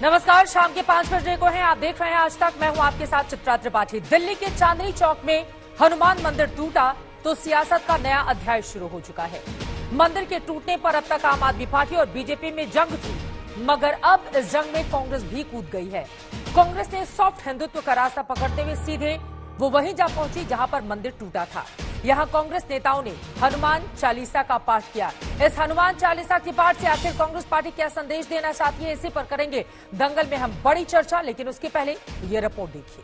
नमस्कार, शाम के 5 बजे को हैं। आप देख रहे हैं आज तक। मैं हूं आपके साथ चित्रा त्रिपाठी। दिल्ली के चांदनी चौक में हनुमान मंदिर टूटा तो सियासत का नया अध्याय शुरू हो चुका है। मंदिर के टूटने पर अब तक आम आदमी पार्टी और बीजेपी में जंग थी, मगर अब इस जंग में कांग्रेस भी कूद गई है। कांग्रेस ने सॉफ्ट हिंदुत्व का रास्ता पकड़ते हुए सीधे वो वहीं जा पहुंची जहां पर मंदिर टूटा था। यहां कांग्रेस नेताओं ने हनुमान चालीसा का पाठ किया। इस हनुमान चालीसा के पाठ से आखिर कांग्रेस पार्टी क्या संदेश देना चाहती है, इसी पर करेंगे दंगल में हम बड़ी चर्चा। लेकिन उसके पहले ये रिपोर्ट देखिए।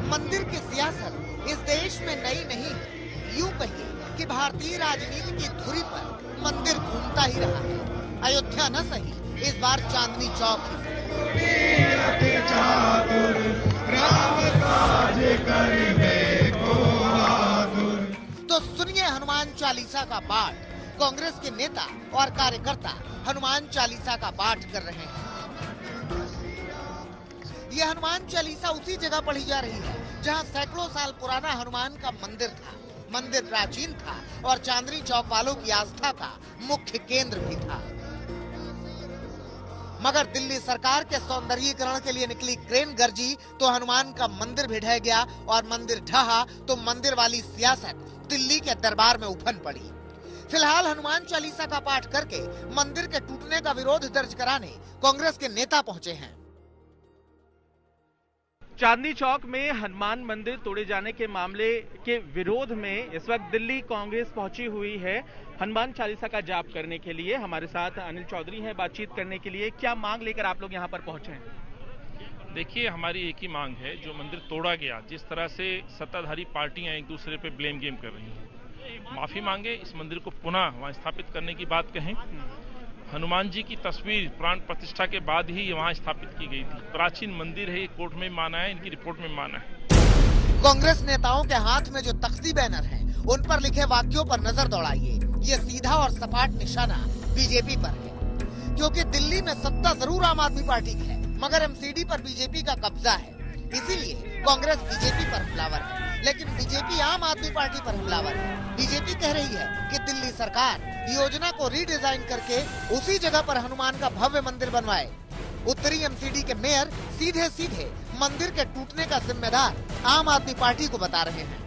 मंदिर की सियासत इस देश में नई नहीं है। यूं कहिए कि भारतीय राजनीति की धुरी पर मंदिर घूमता ही रहा है। अयोध्या न सही, इस बार चांदनी चौक तो सुनिए हनुमान चालीसा का पाठ। कांग्रेस के नेता और कार्यकर्ता हनुमान चालीसा का पाठ कर रहे हैं। यह हनुमान चालीसा उसी जगह पढ़ी जा रही है जहां सैकड़ों साल पुराना हनुमान का मंदिर था। मंदिर प्राचीन था और चांदनी चौक वालों की आस्था का मुख्य केंद्र भी था। मगर दिल्ली सरकार के सौंदर्यीकरण के लिए निकली क्रेन गर्जी तो हनुमान का मंदिर भी ढह गया, और मंदिर ढहा तो मंदिर वाली सियासत दिल्ली के दरबार में उफन पड़ी। फिलहाल हनुमान चालीसा का पाठ करके मंदिर के टूटने का विरोध दर्ज कराने कांग्रेस के नेता पहुंचे हैं। चांदनी चौक में हनुमान मंदिर तोड़े जाने के मामले के विरोध में इस वक्त दिल्ली कांग्रेस पहुंची हुई है हनुमान चालीसा का जाप करने के लिए। हमारे साथ अनिल चौधरी हैं बातचीत करने के लिए। क्या मांग लेकर आप लोग यहां पर पहुंचे हैं? देखिए, हमारी एक ही मांग है, जो मंदिर तोड़ा गया, जिस तरह से सत्ताधारी पार्टियां एक दूसरे पे ब्लेम गेम कर रही हैं, माफी मांगे, इस मंदिर को पुनः वहां स्थापित करने की बात कहें। हनुमान जी की तस्वीर प्राण प्रतिष्ठा के बाद ही वहां स्थापित की गई थी। प्राचीन मंदिर है, ये कोर्ट में माना है, इनकी रिपोर्ट में माना है। कांग्रेस नेताओं के हाथ में जो तख्ती बैनर हैं, उन पर लिखे वाक्यों पर नजर दौड़ाइए। ये सीधा और सपाट निशाना बीजेपी पर है, क्योंकि दिल्ली में सत्ता जरूर आम आदमी पार्टी की है, मगर एमसीडी पर बीजेपी का कब्जा है। इसीलिए कांग्रेस बीजेपी पर हमलावर है, लेकिन बीजेपी आम आदमी पार्टी पर हमलावर है। बीजेपी कह रही है कि दिल्ली सरकार योजना को रीडिजाइन करके उसी जगह पर हनुमान का भव्य मंदिर बनवाए। उत्तरी एमसीडी के मेयर सीधे सीधे मंदिर के टूटने का जिम्मेदार आम आदमी पार्टी को बता रहे हैं।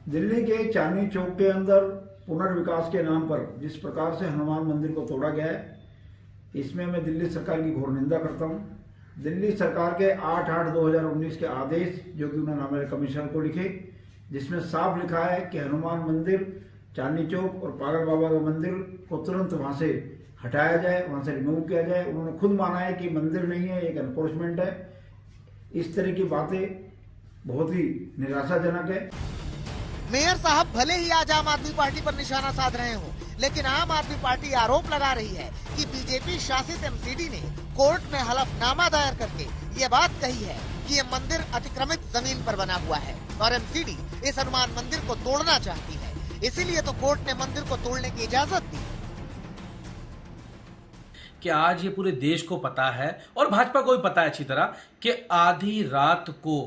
दिल्ली के चांदनी चौक के अंदर पुनर्विकास के नाम पर जिस प्रकार से हनुमान मंदिर को तोड़ा गया है, इसमें मैं दिल्ली सरकार की घोर निंदा करता हूं। दिल्ली सरकार के 8/8/2019 के आदेश, जो कि उन्होंने हमारे कमिश्नर को लिखे, जिसमें साफ लिखा है कि हनुमान मंदिर, चांदनी चौक और पागल बाबा का मंदिर को तुरंत वहां से हटाया जाए, वहां से रिमूव किया जाए। उन्होंने खुद माना है कि मंदिर नहीं है, एक एनफोर्समेंट है। इस तरह की बातें बहुत ही निराशाजनक है। मेयर साहब भले ही आज आम आदमी पार्टी पर निशाना साध रहे हो, लेकिन आम आदमी पार्टी आरोप लगा रही है कि बीजेपी शासित एमसीडी ने कोर्ट में हलफनामा दायर करके ये बात कही है कि ये मंदिर अतिक्रमित जमीन पर बना हुआ है और एमसीडी इस हनुमान मंदिर को तोड़ना चाहती है। इसीलिए तो कोर्ट ने मंदिर को तोड़ने की इजाजत दी। कि आज ये पूरे देश को पता है और भाजपा को भी पता है अच्छी तरह कि आधी रात को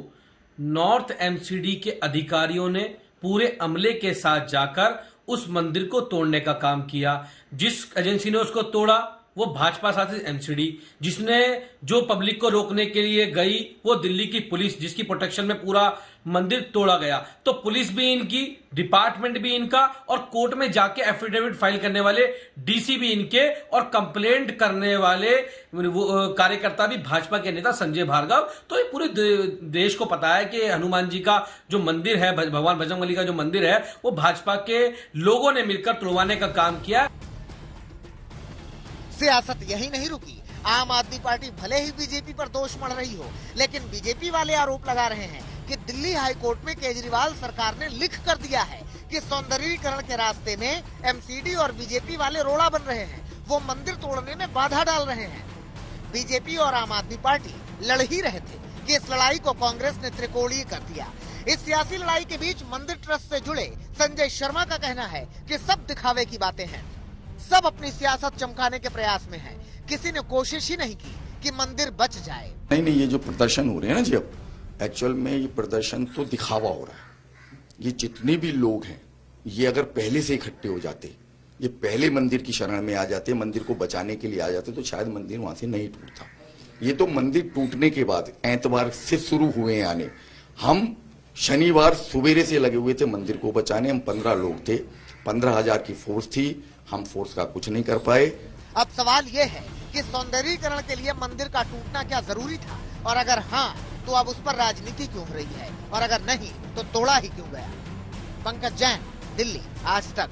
नॉर्थ एमसीडी के अधिकारियों ने पूरे अमले के साथ जाकर उस मंदिर को तोड़ने का काम किया। जिस एजेंसी ने उसको तोड़ा वो भाजपा शासित एमसीडी, जिसने जो पब्लिक को रोकने के लिए गई वो दिल्ली की पुलिस, जिसकी प्रोटेक्शन में पूरा मंदिर तोड़ा गया। तो पुलिस भी इनकी, डिपार्टमेंट भी इनका, और कोर्ट में जाके एफिडेविट फाइल करने वाले डीसी भी इनके, और कंप्लेंट करने वाले कार्यकर्ता भी भाजपा के नेता संजय भार्गव। तो ये पूरे देश को पता है कि हनुमान जी का जो मंदिर है, भगवान बजरंगबली का जो मंदिर है, वो भाजपा के लोगों ने मिलकर तोड़वाने का काम किया। सियासत यही नहीं रुकी। आम आदमी पार्टी भले ही बीजेपी पर दोष मढ़ रही हो, लेकिन बीजेपी वाले आरोप लगा रहे हैं कि दिल्ली हाई कोर्ट में केजरीवाल सरकार ने लिख कर दिया है कि सौंदर्यीकरण के रास्ते में एमसीडी और बीजेपी वाले रोड़ा बन रहे हैं, वो मंदिर तोड़ने में बाधा डाल रहे हैं। बीजेपी और आम आदमी पार्टी लड़ ही रहे थे कि इस लड़ाई को कांग्रेस ने त्रिकोणीय कर दिया। इस सियासी लड़ाई के बीच मंदिर ट्रस्ट से जुड़े संजय शर्मा का कहना है कि सब दिखावे की बातें हैं, सब अपनी सियासत चमकाने के प्रयास में है। किसी ने कोशिश ही नहीं की कि मंदिर बच जाए। नहीं, ये जो प्रदर्शन हो रहे हैं ना जी, अब एक्चुअल में ये प्रदर्शन तो दिखावा हो रहा है। ये जितने भी लोग हैं, ये अगर पहले से इकट्ठे हो जाते, ये पहले मंदिर की शरण में आ जाते, मंदिर को बचाने के लिए आ जाते, तो शायद मंदिर वहां से नहीं टूटता। ये तो मंदिर टूटने के बाद एतवार से शुरू हुए हैं आने। हम शनिवार सवेरे से लगे हुए थे मंदिर को बचाने। हम 15 लोग थे, 15,000 की फोर्स थी, हम फोर्स का कुछ नहीं कर पाए। अब सवाल ये है कि सौंदर्यीकरण के लिए मंदिर का टूटना क्या जरूरी था, और अगर हाँ तो अब उस पर राजनीति क्यों हो रही है, और अगर नहीं तो तोड़ा ही क्यों गया। पंकज जैन, दिल्ली, आज तक।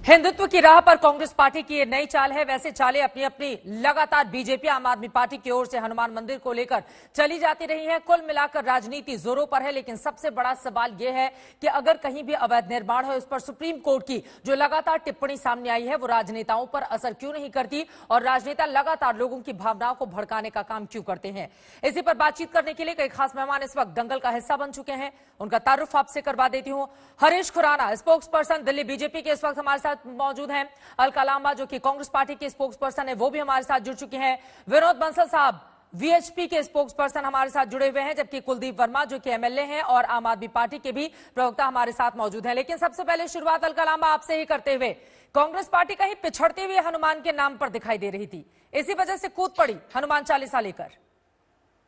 हिंदुत्व की राह पर कांग्रेस पार्टी की ये नई चाल है। वैसे चालें अपनी अपनी लगातार बीजेपी, आम आदमी पार्टी की ओर से हनुमान मंदिर को लेकर चली जाती रही है। कुल मिलाकर राजनीति जोरों पर है, लेकिन सबसे बड़ा सवाल यह है कि अगर कहीं भी अवैध निर्माण है, उस पर सुप्रीम कोर्ट की जो लगातार टिप्पणी सामने आई है वो राजनेताओं पर असर क्यों नहीं करती, और राजनेता लगातार लोगों की भावनाओं को भड़काने का काम क्यों करते हैं। इसी पर बातचीत करने के लिए कई खास मेहमान इस वक्त दंगल का हिस्सा बन चुके हैं। उनका तारुफ आपसे करवा देती हूं। Harish Khurana, spokesperson Delhi BJP के, इस वक्त हमारे साथ मौजूद हैं। अलका लांबा जो कि कांग्रेस पार्टी के स्पोक्स पर्सन है, वो भी हमारे साथ जुड़ चुके हैं। विनोद बंसल साहब वीएचपी के स्पोक्स पर्सन हमारे साथ जुड़े हुए हैं, जबकि कुलदीप वर्मा जो कि एमएलए हैं और आम आदमी पार्टी के भी प्रवक्ता हमारे साथ मौजूद हैं। लेकिन सबसे पहले शुरुआत अलका लांबा आपसे ही करते हुए, कांग्रेस पार्टी कहीं पिछड़ते हुए हनुमान के नाम पर दिखाई दे रही थी, इसी वजह से कूद पड़ी हनुमान चालीसा लेकर।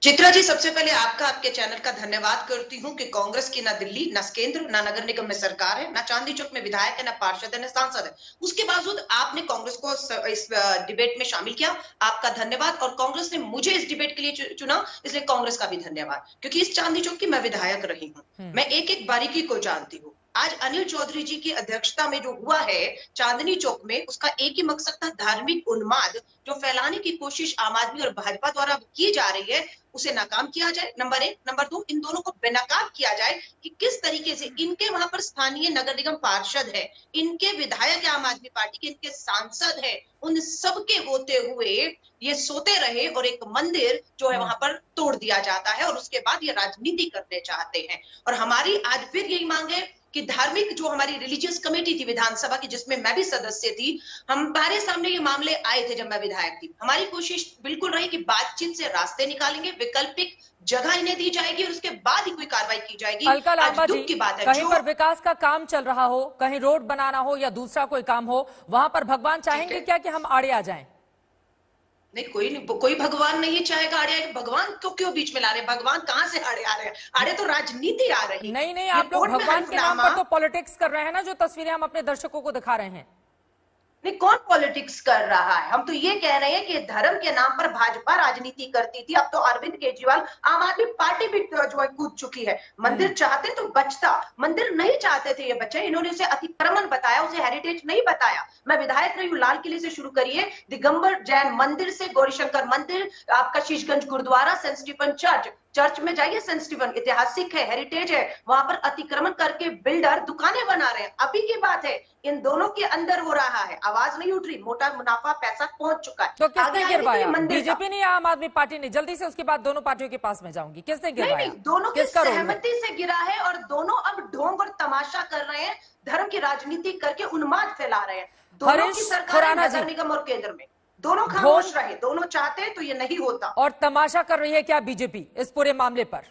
चित्रा जी, सबसे पहले आपके चैनल का धन्यवाद करती हूँ कि कांग्रेस की ना दिल्ली, ना केंद्र, ना नगर निगम में सरकार है, ना चांदनी चौक में विधायक है, ना पार्षद है, ना सांसद है। उसके बावजूद आपने कांग्रेस को इस डिबेट में शामिल किया, आपका धन्यवाद। और कांग्रेस ने मुझे इस डिबेट के लिए चुना, इसलिए कांग्रेस का भी धन्यवाद, क्योंकि इस चांदनी चौक की मैं विधायक रही हूँ। मैं एक एक बारीकी को जानती हूँ। आज अनिल चौधरी जी की अध्यक्षता में जो हुआ है चांदनी चौक में, उसका एक ही मकसद था, धार्मिक उन्माद जो फैलाने की कोशिश आम आदमी और भाजपा द्वारा की जा रही है उसे नाकाम किया जाए, नंबर 1। नंबर 2, इन दोनों को बेनकाब किया जाए कि किस तरीके से इनके वहां पर स्थानीय नगर निगम पार्षद है, इनके विधायक आम आदमी पार्टी के, इनके सांसद है, उन सबके होते हुए ये सोते रहे और एक मंदिर जो है वहां पर तोड़ दिया जाता है, और उसके बाद ये राजनीति करने चाहते हैं। और हमारी आज फिर यही मांग है कि धार्मिक जो हमारी रिलीजियस कमेटी थी विधानसभा की, जिसमें मैं भी सदस्य थी, हमारे सामने ये मामले आए थे जब मैं विधायक थी। हमारी कोशिश बिल्कुल रही कि बातचीत से रास्ते निकालेंगे, वैकल्पिक जगह इन्हें दी जाएगी और उसके बाद ही कोई कार्रवाई की जाएगी। अलका लांबा जी, की बात है, कहीं पर विकास का काम चल रहा हो, कहीं रोड बनाना हो या दूसरा कोई काम हो, वहां पर भगवान चाहेंगे क्या कि हम आड़े आ जाएं? नहीं, कोई भगवान नहीं चाहेगा आड़े आए। भगवान को क्यों बीच में ला रहे हैं? भगवान कहाँ से आड़े आ रहे हैं? आड़े तो राजनीति आ रही। नहीं, आप लोग भगवान के नाम पर तो पॉलिटिक्स कर रहे हैं ना, जो तस्वीरें हम अपने दर्शकों को दिखा रहे हैं। नहीं, कौन पॉलिटिक्स कर रहा है? हम तो ये कह रहे हैं कि धर्म के नाम पर भाजपा राजनीति करती थी, अब तो अरविंद केजरीवाल, आम आदमी पार्टी भी जो है कूद चुकी है। मंदिर चाहते तो बचता, मंदिर नहीं चाहते थे ये बच्चे, इन्होंने उसे अतिक्रमण बताया, उसे हेरिटेज नहीं बताया। मैं विधायक रही हूँ, लाल किले से शुरू करिए, दिगंबर जैन मंदिर से गौरीशंकर मंदिर, आपका Sheeshganj Gurudwara, Saint Stephen church में जाइए, सेंट स्टीफन ऐतिहासिक है, हेरिटेज है, वहां पर अतिक्रमण करके बिल्डर दुकानें बना रहे हैं। अभी की बात है, इन दोनों के अंदर हो रहा है, आवाज नहीं उठ रही, मोटा मुनाफा पैसा पहुंच चुका है। तो किसने गिरवाया? बीजेपी ने या आम आदमी पार्टी ने? जल्दी से उसके बाद दोनों पार्टियों के पास में जाऊंगी। किसने गिरवाया? नहीं, दोनों की सहमति से गिरा है और दोनों अब ढोंग और तमाशा कर रहे हैं, धर्म की राजनीति करके उन्माद फैला रहे हैं। दोनों की सरकार नगर निगम और केंद्र में दोनों खामोश रहे, दोनों चाहते हैं तो ये नहीं होता। और तमाशा कर रही है क्या बीजेपी इस पूरे मामले पर?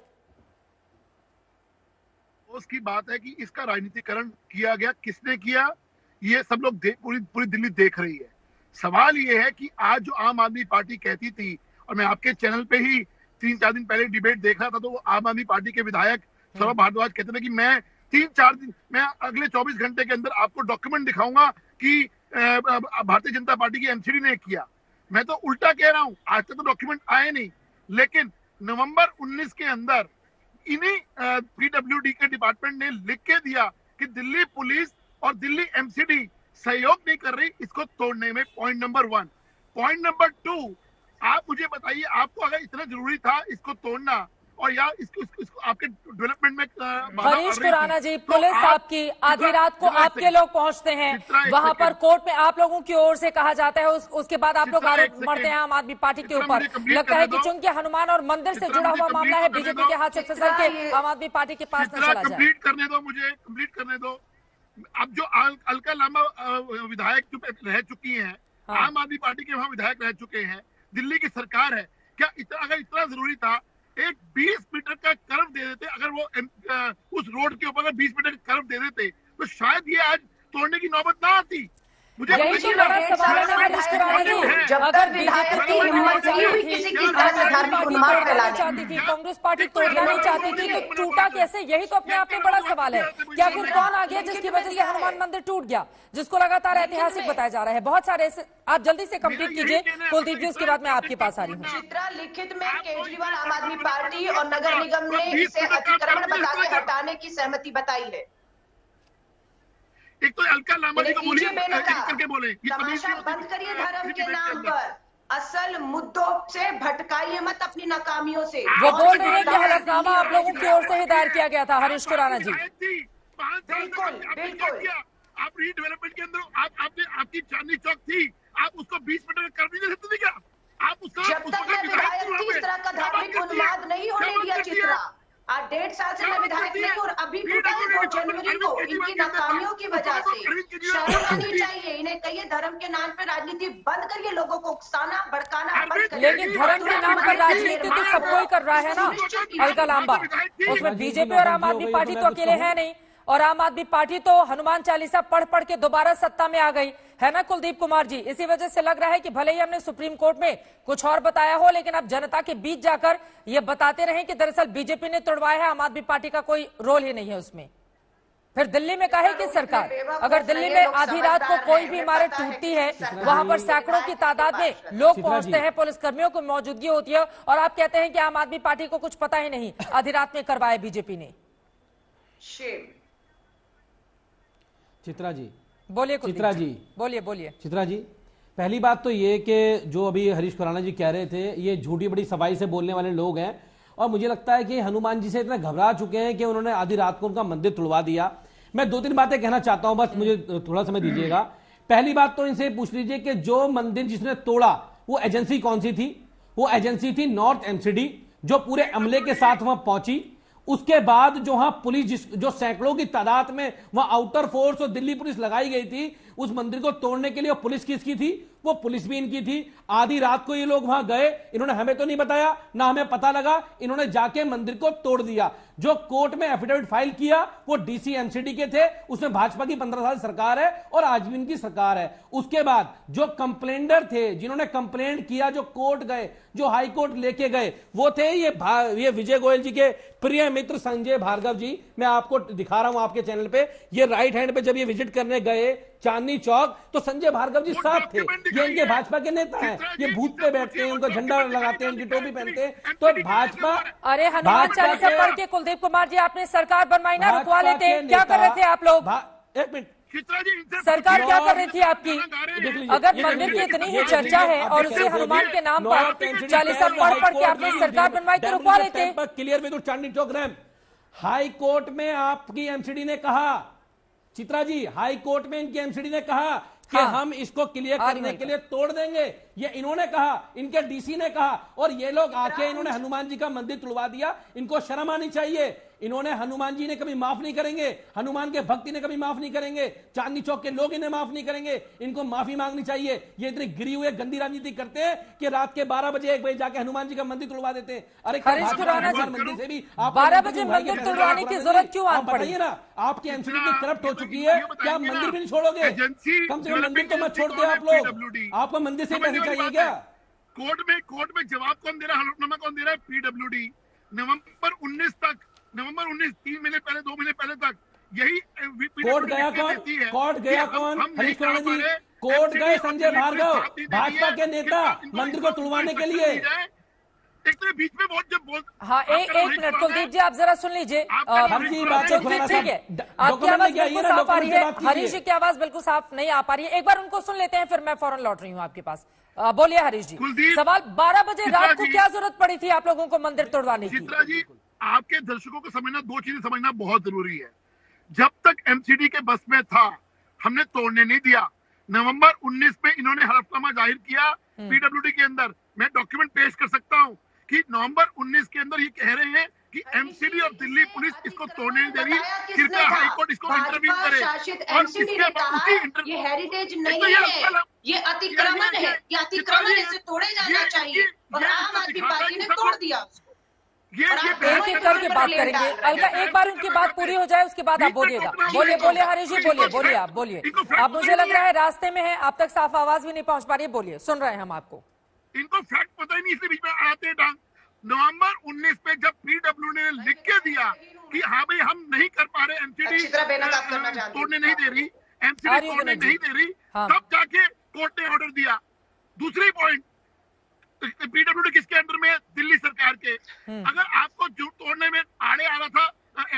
उसकी बात है कि इसका राजनीतिकरण किया गया, किसने किया, ये सब लोग पूरी दिल्ली देख रही है। सवाल ये है कि आज जो आम आदमी पार्टी कहती थी, और मैं आपके चैनल पे ही 3-4 दिन पहले डिबेट देख रहा था, तो वो आम आदमी पार्टी के विधायक सौरभ भारद्वाज कहते थे कि मैं 3-4 दिन, मैं अगले 24 घंटे के अंदर आपको डॉक्यूमेंट दिखाऊंगा कि भारतीय जनता पार्टी की एमसीडी ने किया। मैं तो उल्टा कह रहा हूं, आज तक तो डॉक्यूमेंट आए नहीं, लेकिन नवंबर 19 के अंदर इन्हीं पीडब्ल्यूडी के डिपार्टमेंट ने लिख के दिया कि दिल्ली पुलिस और दिल्ली एमसीडी सहयोग नहीं कर रही इसको तोड़ने में। Point number 1। पॉइंट नंबर 2, आप मुझे बताइए, आपको अगर इतना जरूरी था इसको तोड़ना और या इसको आपके डेवलपमेंट में हरीश खुराना जी, पुलिस आपकी आधी रात को आपके लोग पहुंचते हैं वहां पर, कोर्ट में आप लोगों की ओर से कहा जाता है, उसके बाद आप लोग आरोप मढ़ते हैं आम आदमी पार्टी के ऊपर। लगता है कि चूंकि हनुमान और मंदिर से जुड़ा हुआ मामला है, बीजेपी के हाथ से फिसल के आम आदमी पार्टी के पास न चला जाए। कंप्लीट करने दो, मुझे कंप्लीट करने दो। अब जो अलका लांबा विधायक जो रह चुकी हैं, आम आदमी पार्टी के वहां विधायक रह चुके हैं, दिल्ली की सरकार है, क्या अगर इतना जरूरी था एक 20 मीटर का कर्व दे देते, अगर वो उस रोड के ऊपर 20 मीटर का कर्व दे देते तो शायद ये आज तोड़ने की नौबत ना आती। यही तो बड़ा सवाल है हरीश खुराना जी, अगर बीजेपी चाहती थी, कांग्रेस पार्टी तोड़ना नहीं चाहती थी, तो टूटा कैसे? यही तो अपने आप में बड़ा सवाल है। क्या फिर कौन आ गया जिसकी वजह से हनुमान मंदिर टूट गया, जिसको लगातार ऐतिहासिक बताया जा रहा है? बहुत सारे ऐसे, आप जल्दी से कंप्लीट कीजिए कुलदीप जी, उसके बाद मैं आपके पास आ रही हूँ। चित्रा, लिखित में केजरीवाल आम आदमी पार्टी और नगर निगम ने इसे अतिक्रमण बता के हटाने की सहमति बताई है। एक तो अलका लामा जी को बोलिए करके बोले, तमाशा बंद करिए धर्म के नाम पर, असल मुद्दों से भटकाइए मत अपनी नाकामियों से। वो बोल रहे हैं कि हलफनामा आप लोगों की ओर से ही दायर किया गया था। हरीश खुराना जी, बिल्कुल बिल्कुल, आप रीडेवलपमेंट के अंदर आपने आपकी चांदनी चौक थी, आप उसको 20 मीटर कर नहीं दे सकते थे क्या? आप उसका जब तक मैं विधायक थी इस तरह का धार्मिक उन्माद नहीं होने दिया चित्रा। आज 1.5 साल से मैं विधायक नहीं, और अभी टूटा है 2 जनवरी को इनकी नाकामियों की वजह से। शर्म आनी चाहिए इन्हें, कहिए धर्म के नाम पर राजनीति बंद करिए, लोगों को उकसाना भड़काना बंद करिए। लेकिन धर्म के नाम पर राजनीति तो सबको ही कर रहा है ना अलका लांबा, उसमें बीजेपी और आम आदमी पार्टी तो अकेले है नहीं, और आम आदमी पार्टी तो हनुमान चालीसा पढ़ पढ़ के दोबारा सत्ता में आ गई है ना कुलदीप कुमार जी। इसी वजह से लग रहा है कि भले ही हमने सुप्रीम कोर्ट में कुछ और बताया हो, लेकिन अब जनता के बीच जाकर ये बताते रहे कि दरअसल बीजेपी ने तोड़वाया है, आम आदमी पार्टी का कोई रोल ही नहीं है उसमें। फिर दिल्ली में कहे कि सरकार, अगर दिल्ली में आधी रात को कोई भी इमारत टूटती है, वहां पर सैकड़ों की तादाद में लोग पहुंचते हैं, पुलिसकर्मियों की मौजूदगी होती है, और आप कहते हैं कि आम आदमी पार्टी को कुछ पता ही नहीं, आधी रात में करवाया बीजेपी ने। चित्रा जी बोलिए, चित्रा जी बोलिए चित्रा जी, पहली बात तो ये कि जो अभी हरीश खुराना जी कह रहे थे, ये झूठी बड़ी सफाई से बोलने वाले लोग हैं, और मुझे लगता है कि हनुमान जी से इतना घबरा चुके हैं कि उन्होंने आधी रात को उनका मंदिर तुड़वा दिया। मैं 2-3 बातें कहना चाहता हूं, बस मुझे थोड़ा समय दीजिएगा। पहली बात तो इनसे पूछ लीजिए कि जो मंदिर जिसने तोड़ा वो एजेंसी कौन सी थी? वो एजेंसी थी नॉर्थ एमसीडी, जो पूरे अमले के साथ वहां पहुंची। उसके बाद जो वहां पुलिस, जो सैकड़ों की तादाद में वहां आउटर फोर्स और दिल्ली पुलिस लगाई गई थी उस मंदिर को तोड़ने के लिए, पुलिस किसकी थी? वो पुलिस भी इनकी थी। आधी रात को ये लोग वहां गए, इन्होंने हमें तो नहीं बताया, ना हमें पता लगा, इन्होंने जाके मंदिर को तोड़ दिया। जो कोर्ट में एफिडेविट फाइल किया वो डीसी एमसीडी के थे, उसमें भाजपा की 15 साल सरकार है और आज भी इनकी सरकार है। उसके बाद जो कंप्लेंडर थे, जिन्होंने कंप्लेंट किया, जो कोर्ट गए, जो हाई कोर्ट लेके गए, वो थे ये विजय गोयल जी के प्रिय मित्र संजय भार्गव जी। मैं आपको दिखा रहा हूं आपके चैनल पे, ये राइट हैंड पे जब ये विजिट करने गए चांदनी चौक, तो संजय भार्गव जी साथ थे। ये इनके भाजपा के नेता हैं, ये बूथ पे बैठते हैं, उनका झंडा लगाते हैं, उनकी टोपी पहनते हैं। तो भाजपा, अरे हनुमान चालीसा पढ़ के कुलदीप कुमार जी आपने सरकार बनवाई ना, रुकवा लेते। क्या कर रहे थे आप लोग? एक मिनट, सरकार क्या कर रही थी आपकी? अगर मंदिर की इतनी ही चर्चा है और उसी हनुमान के नाम पर चालीसा पढ़ के आपने सरकार बनवाई तो रुकवा लेते। Clear with Chandni Chowk ramp, high court में आपकी एमसीडी ने कहा, चित्रा जी, हाई कोर्ट में इनकी एमसीडी ने कहा कि हम इसको क्लियर करने के लिए तोड़ देंगे, ये इन्होंने कहा, इनके डीसी ने कहा, और ये लोग आके इन्होंने हनुमान जी का मंदिर तुड़वा दिया। इनको शर्म आनी चाहिए। इन्होंने, हनुमान जी ने कभी माफ नहीं करेंगे, हनुमान के भक्ति ने कभी माफ नहीं करेंगे, चांदनी चौक के लोग इन्हें माफ नहीं करेंगे, इनको माफी मांगनी चाहिए। ये इतनी गिरी हुई गंदी राजनीति करते हैं कि रात के 12 बजे 1 बजे जाके हनुमान जी का मंदिर तुड़वा देते हैं। अरे हरीश खुराना जी, मंदिर से भी 12 बजे मंदिर तुड़वाने की जरूरत क्यों आ पड़ी? बताइए ना, आपकी एमसीडी की करप्ट हो चुकी है, क्या आप मंदिर भी नहीं छोड़ोगे? कम से कम मंदिर तो मत छोड़ते आप लोग, आपको मंदिर से पैसे चाहिए क्या? कोर्ट में जवाब कौन दे रहा है, हलफनामा कौन दे रहा है? पीडब्ल्यूडी। नवंबर 19 तक, नवंबर 19, 3 महीने पहले, 2 महीने पहले तक यही कोर्ट गया कौन? कोर्ट गया कौन? हरीश खुराना जी, कोर्ट गए संजय भार्गव, भाजपा के नेता, मंदिर को तुड़वाने के लिए। एक तो बीच में बहुत जब बोल, हाँ, एक मिनट कुलदीप जी, आप जरा सुन लीजिए। ठीक है, आपकी आवाज बिल्कुल साफ आ रही है, हरीश जी की आवाज बिल्कुल साफ नहीं आ पा रही है। एक बार उनको सुन लेते हैं, फिर मैं फौरन लौट रही हूँ आपके पास। बोलिए हरीश जी, सवाल 12 बजे रात को क्या जरूरत पड़ी थी आप लोगों को मंदिर तोड़वाने की? चित्रा जी, आपके दर्शकों को समझना, 2 चीजें समझना बहुत जरूरी है। जब तक एमसीडी के बस में था, हमने तोड़ने नहीं दिया। नवंबर 19 में इन्होंने हलफनामा जाहिर किया पीडब्ल्यूडी के अंदर, मैं डॉक्यूमेंट पेश कर सकता हूं कि नवंबर 19 के अंदर ये कह रहे हैं कि एमसीडी और दिल्ली पुलिस इसको तोड़ने नहीं दे रही, कृपया हाईकोर्ट इसको इंटरव्यू करे। और इसके बाद उसी ये हेरिटेज नहीं है, ये अतिक्रमण है, ये अतिक्रमण इसे तोड़े जाना चाहिए और आम आदमी पार्टी ने तोड़ दिया। एक एक करके बात करेंगे। अलका, एक बार उनकी बात पूरी हो जाए उसके बाद आप बोलिएगा। बोलिए हरीश जी, बोलिए आप बोलिए। आप, मुझे लग रहा है रास्ते में है, आप तक साफ आवाज भी नहीं पहुंच पा रही है। बोलिए, सुन रहे हैं हम आपको। इनको फैक्ट पता ही नहीं, इसलिए बीच में आते डांग। नवंबर 19 पे जब पीडब्ल्यू ने लिख के दिया कि हाँ भाई हम नहीं कर पा रहे, एमसीडी तोड़ने नहीं दे रही, एमसीडी तोड़ने नहीं दे रही, तब जाके कोर्ट ने ऑर्डर दिया। दूसरी पॉइंट, पीडब्ल्यू ने किसके अंडर में? दिल्ली सरकार के। अगर आपको जो तोड़ने में आड़े आ रहा था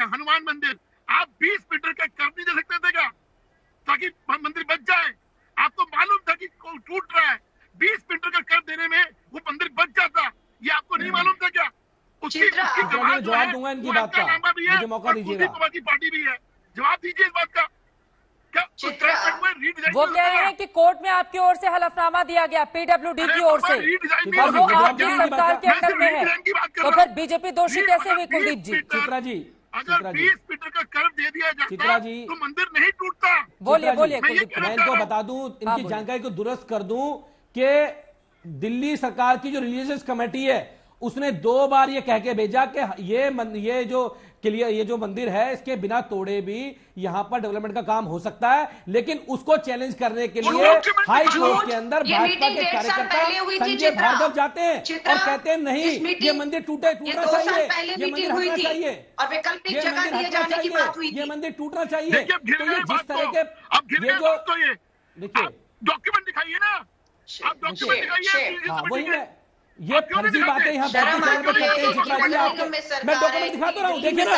हनुमान मंदिर, आप 20 मीटर का कर नहीं दे सकते थे क्या, ताकि मंदिर बच जाए? आपको मालूम था कि टूट रहा है, 20 मीटर का कर देने में वो मंदिर बच जाता, ये आपको नहीं मालूम था क्या? उसकी जवाब दूंगा इनकी बात का, मुझे मौका दीजिएगा। की पार्टी भी है, जवाब दीजिए इस बात का। वो कह रहे हैं कि कोर्ट में आपकी ओर से हलफनामा दिया गया पीडब्ल्यूडी की ओर से, और वो आपकी सरकार के अंदर में है, तो फिर बीजेपी दोषी कैसे हुई? कुलदीप जी, चित्रा जी, अगर 20 मीटर का कर्व दे दिया चित्रा जाता जी, तो मंदिर नहीं टूटता। बोलिए कुलदीप, मैं इनको बता दूं, इनकी जानकारी को दुरुस्त कर दूं कि दिल्ली सरकार की जो रिलीजियस कमेटी है उसने 2 बार ये कह के भेजा कि ये जो मंदिर है इसके बिना तोड़े भी यहाँ पर डेवलपमेंट का काम हो सकता है, लेकिन उसको चैलेंज करने के लिए हाई कोर्ट के अंदर भाजपा के कार्यकर्ता संजय भार्गव जाते हैं और कहते हैं नहीं, ये मंदिर टूटना चाहिए, ये मंदिर हटना चाहिए, ये मंदिर टूटना चाहिए। तो ये जिस तरह के ये जो देखिए डॉक्यूमेंट दिखाइए ना, आप डॉक्यूमेंट दिखाइए। वही है, ये फर्जी बातें यहाँ करते हैं। मैं डॉक्यूमेंट दिखा तो रहा हूँ, देखिए ना,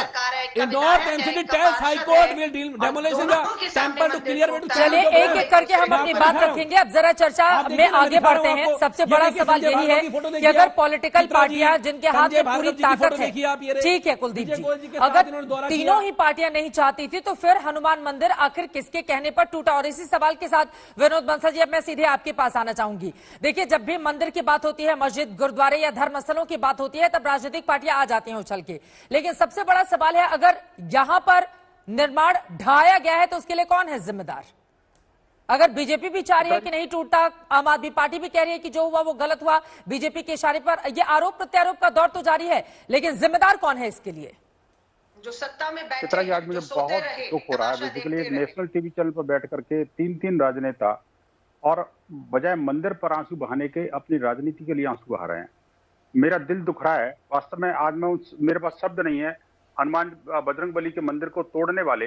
North MCD tells high court will demolition the temple to clear way to. चलिए एक एक करके हम अपनी बात रखेंगे। अब जरा चर्चा में आगे बढ़ते हैं। सबसे बड़ा सवाल यही है कि अगर पॉलिटिकल पार्टियां जिनके हाथ में पूरी ताकत है, ठीक है कुलदीप जी, अगर तीनों ही पार्टियां नहीं चाहती थी तो फिर हनुमान मंदिर आखिर किसके कहने पर टूटा? और इसी सवाल के साथ विनोद बंसल जी, अब मैं सीधे आपके पास आना चाहूंगी। देखिए, जब भी मंदिर की बात होती है, मस्जिद, गुरुद्वारे या धर्म स्थलों की बात होती है, तब राजनीतिक पार्टियां आ जाती हैं उछल के। लेकिन सबसे बड़ा सवाल है, अगर यहां पर निर्माण ढाया गया है तो उसके लिए कौन है जिम्मेदार? अगर बीजेपी भी चाह रही है कि नहीं टूटता, आम आदमी पार्टी भी कह रही है कि जो हुआ वो गलत हुआ, बीजेपी के इशारे पर ये आरोप प्रत्यारोप का दौर तो जारी है, लेकिन जिम्मेदार कौन है इसके लिए? जो सत्ता में बैठे, चित्रा जी, आज मुझे बहुत दुख हो रहा है। बेसिकली एक नेशनल टीवी चैनल पर बैठ करके 3 राजनेता और बजाय मंदिर पर आंसू बहाने के अपनी राजनीति के लिए आंसू बहा रहे हैं। मेरा दिल दुख रहा है वास्तव में। आज मैं मेरे पास शब्द नहीं है हनुमान बजरंगबली के मंदिर को तोड़ने वाले।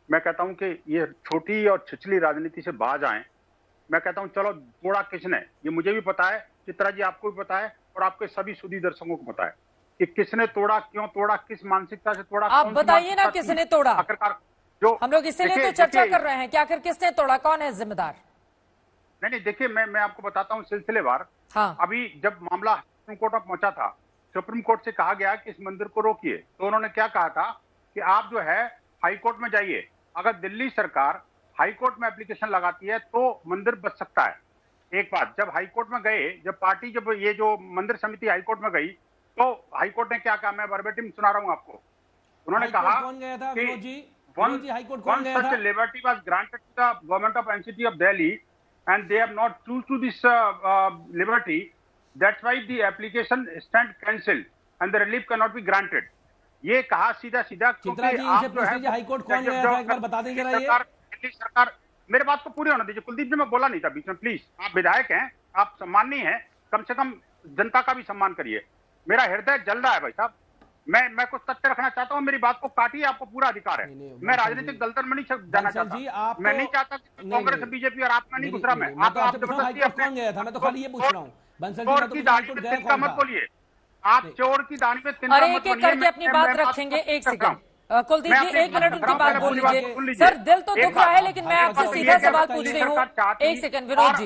मैं कहता हूं कि ये छोटी और छिछली राजनीति से बाज आए। मैं कहता हूं चलो, तोड़ा किसने, ये मुझे भी पता है, चित्रा जी आपको भी पता है, और आपके सभी सुधी दर्शकों को पता है कि किसने तोड़ा, क्यों तोड़ा, किस मानसिकता से तोड़ा। आप बताइए ना, किसने तोड़ा? आखिरकार जो हम लोग इसीलिए तो चर्चा कर रहे हैं कि आखिर किसने तोड़ा, कौन है जिम्मेदार? नहीं, देखिए मैं आपको बताता हूँ सिलसिलेवार। हाँ। अभी जब मामला सुप्रीम कोर्ट में पहुंचा था, सुप्रीम कोर्ट से कहा गया कि इस मंदिर को रोकिए, तो उन्होंने क्या कहा था कि आप जो है हाई कोर्ट में जाइए। अगर दिल्ली सरकार हाई कोर्ट में एप्लीकेशन लगाती है तो मंदिर बच सकता है। एक बात, जब हाई कोर्ट में गए, जब ये जो मंदिर समिति हाई कोर्ट में गई, तो हाई कोर्ट ने क्या कहा, मैं वर्बेटिम सुना रहा हूं आपको। उन्होंने कहा कौन गया था कि one such liberty was granted to the government of NCT of Delhi and they have not true to this liberty. That's why the application stand cancelled and the relief cannot be granted. ये कहा सीधा चित्रा जी, इसे पूछ लीजिए high court कौन गया था, एक बार बता देंगे। दिल्ली सरकार, मेरे बात को पूरी होने दीजिए। कुलदीप जी, मैं बोला नहीं था बीच में, प्लीज। आप विधायक हैं, आप सम्माननीय हैं, कम से कम जनता का भी सम्मान करिए। मेरा हृदय जल रहा है भाई साहब। मैं कुछ तथ्य रखना चाहता हूँ, मेरी बात को काटिए, आपको पूरा अधिकार है। मैं राजनीतिक दलदल में नहीं जाना चाहता। मैं नहीं चाहता कि कांग्रेस बीजेपी और आप में नहीं घुस रहा। मैं आप कौन गया था, मैं तो खाली ये पूछ रहा हूँ। चोर की दाढ़ी में तिनका मत बोलिए, आप चोर की दाढ़ी में तिनका और मत एक एक करके अपनी बात रखेंगे। एक सेकंड कुलदीप जी, 1 मिनट उनकी बात बोल लीजिए। सर, दिल तो दुख रहा है, लेकिन मैं आपसे सीधा सवाल पूछ रही हूँ। 1 सेकंड विनोद जी,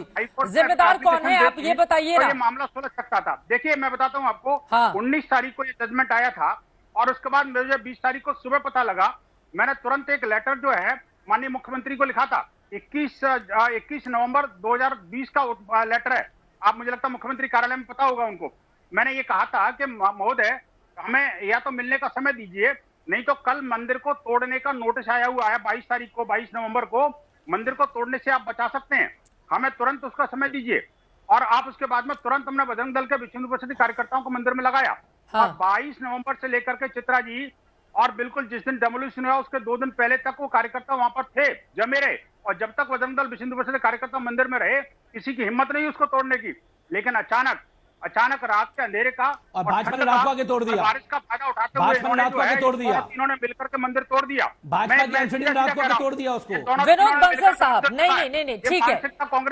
जिम्मेदार कौन है आप ये बताइए ना। ये मामला सुलझ सकता था। देखिए, मैं बताता हूँ आपको, 19 तारीख को ये जजमेंट आया था और उसके बाद मुझे 20 तारीख को सुबह पता लगा। मैंने तुरंत एक लेटर जो है माननीय मुख्यमंत्री को लिखा था। 21 नवंबर 2020 का लेटर है। आप, मुझे लगता है मुख्यमंत्री कार्यालय में पता होगा उनको। मैंने ये कहा था कि महोदय, हमें या तो मिलने का समय दीजिए, नहीं तो कल मंदिर को तोड़ने का नोटिस आया हुआ है 22 तारीख को, 22 नवंबर को। मंदिर को तोड़ने से आप बचा सकते हैं, हमें तुरंत उसका समय दीजिए। और आप उसके बाद में तुरंत हमने बजरंग दल के विश्व हिंदू परिषद कार्यकर्ताओं को मंदिर में लगाया। हाँ। और 22 नवंबर से लेकर के चित्रा जी, और बिल्कुल जिस दिन डेमोलिशन हुआ उसके 2 दिन पहले तक वो कार्यकर्ता वहां पर थे, जमे रहे। और जब तक बजरंग दल विश्व हिंदू परिषद कार्यकर्ता मंदिर में रहे, किसी की हिम्मत नहीं उसको तोड़ने की। लेकिन अचानक रात के अंधेरे का और भाजपा ने रात को आके तोड़ दिया, बारिश का फायदा उठाते हुए भाजपा ने रात को आके तोड़ दिया, तीनों ने मिलकर के मंदिर तोड़ दिया। भाजपा की एमसीडी ने रात को आके तोड़ दिया उसको। विनोद बंसल साहब, नहीं, ठीक है,